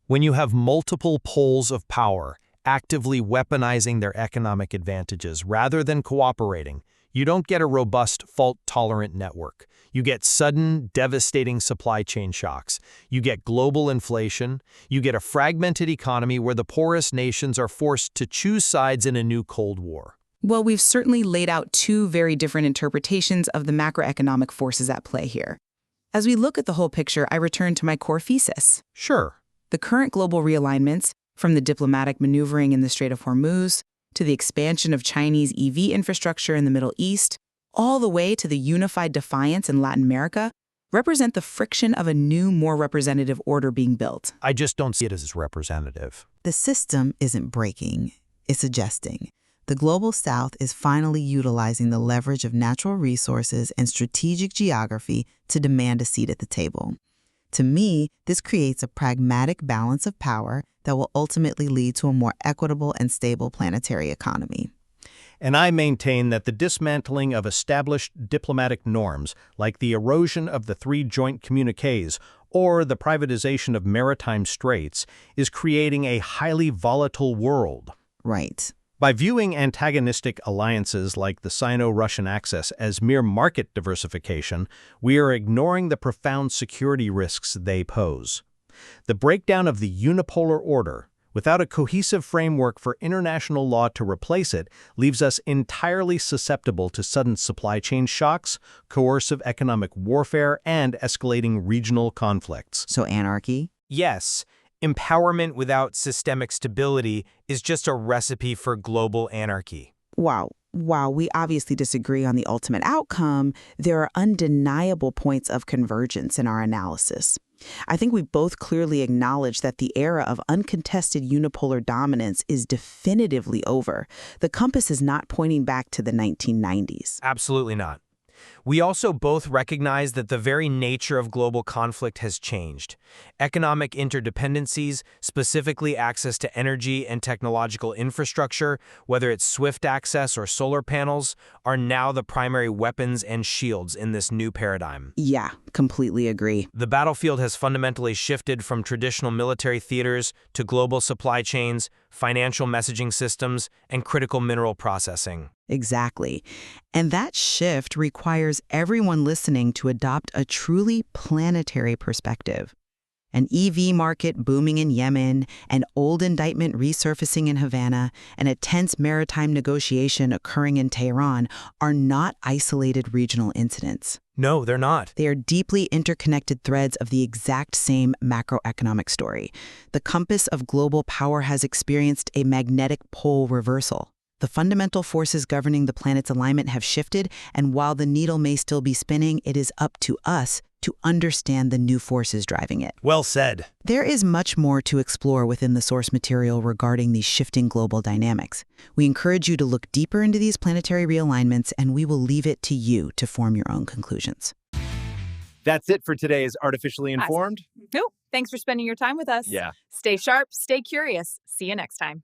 When you have multiple poles of power actively weaponizing their economic advantages rather than cooperating, you don't get a robust, fault-tolerant network. You get sudden, devastating supply chain shocks. You get global inflation. You get a fragmented economy where the poorest nations are forced to choose sides in a new Cold War. Well, we've certainly laid out two very different interpretations of the macroeconomic forces at play here. As we look at the whole picture, I return to my core thesis. Sure. The current global realignments, from the diplomatic maneuvering in the Strait of Hormuz to the expansion of Chinese EV infrastructure in the Middle East, all the way to the unified defiance in Latin America, represent the friction of a new, more representative order being built. I just don't see it as representative. The system isn't breaking, it's adjusting. The Global South is finally utilizing the leverage of natural resources and strategic geography to demand a seat at the table. To me, this creates a pragmatic balance of power that will ultimately lead to a more equitable and stable planetary economy. And I maintain that the dismantling of established diplomatic norms, like the erosion of the 3 joint communiques or the privatization of maritime straits, is creating a highly volatile world. Right. By viewing antagonistic alliances like the Sino-Russian axis as mere market diversification, we are ignoring the profound security risks they pose. The breakdown of the unipolar order, without a cohesive framework for international law to replace it, leaves us entirely susceptible to sudden supply chain shocks, coercive economic warfare, and escalating regional conflicts. So anarchy? Yes. Empowerment without systemic stability is just a recipe for global anarchy. Wow. While we obviously disagree on the ultimate outcome, there are undeniable points of convergence in our analysis. I think we both clearly acknowledge that the era of uncontested unipolar dominance is definitively over. The compass is not pointing back to the 1990s. Absolutely not. We also both recognize that the very nature of global conflict has changed. Economic interdependencies, specifically access to energy and technological infrastructure, whether it's swift access or solar panels, are now the primary weapons and shields in this new paradigm. Yeah, completely agree. The battlefield has fundamentally shifted from traditional military theaters to global supply chains, financial messaging systems, and critical mineral processing. Exactly. And that shift requires everyone listening to adopt a truly planetary perspective. An EV market booming in Yemen, an old indictment resurfacing in Havana, and a tense maritime negotiation occurring in Tehran are not isolated regional incidents. No, they're not. They are deeply interconnected threads of the exact same macroeconomic story. The compass of global power has experienced a magnetic pole reversal. The fundamental forces governing the planet's alignment have shifted, and while the needle may still be spinning, it is up to us to understand the new forces driving it. Well said. There is much more to explore within the source material regarding these shifting global dynamics. We encourage you to look deeper into these planetary realignments, and we will leave it to you to form your own conclusions. That's it for today's Artificially Informed. Nope. Thanks for spending your time with us. Yeah. Stay sharp, stay curious. See you next time.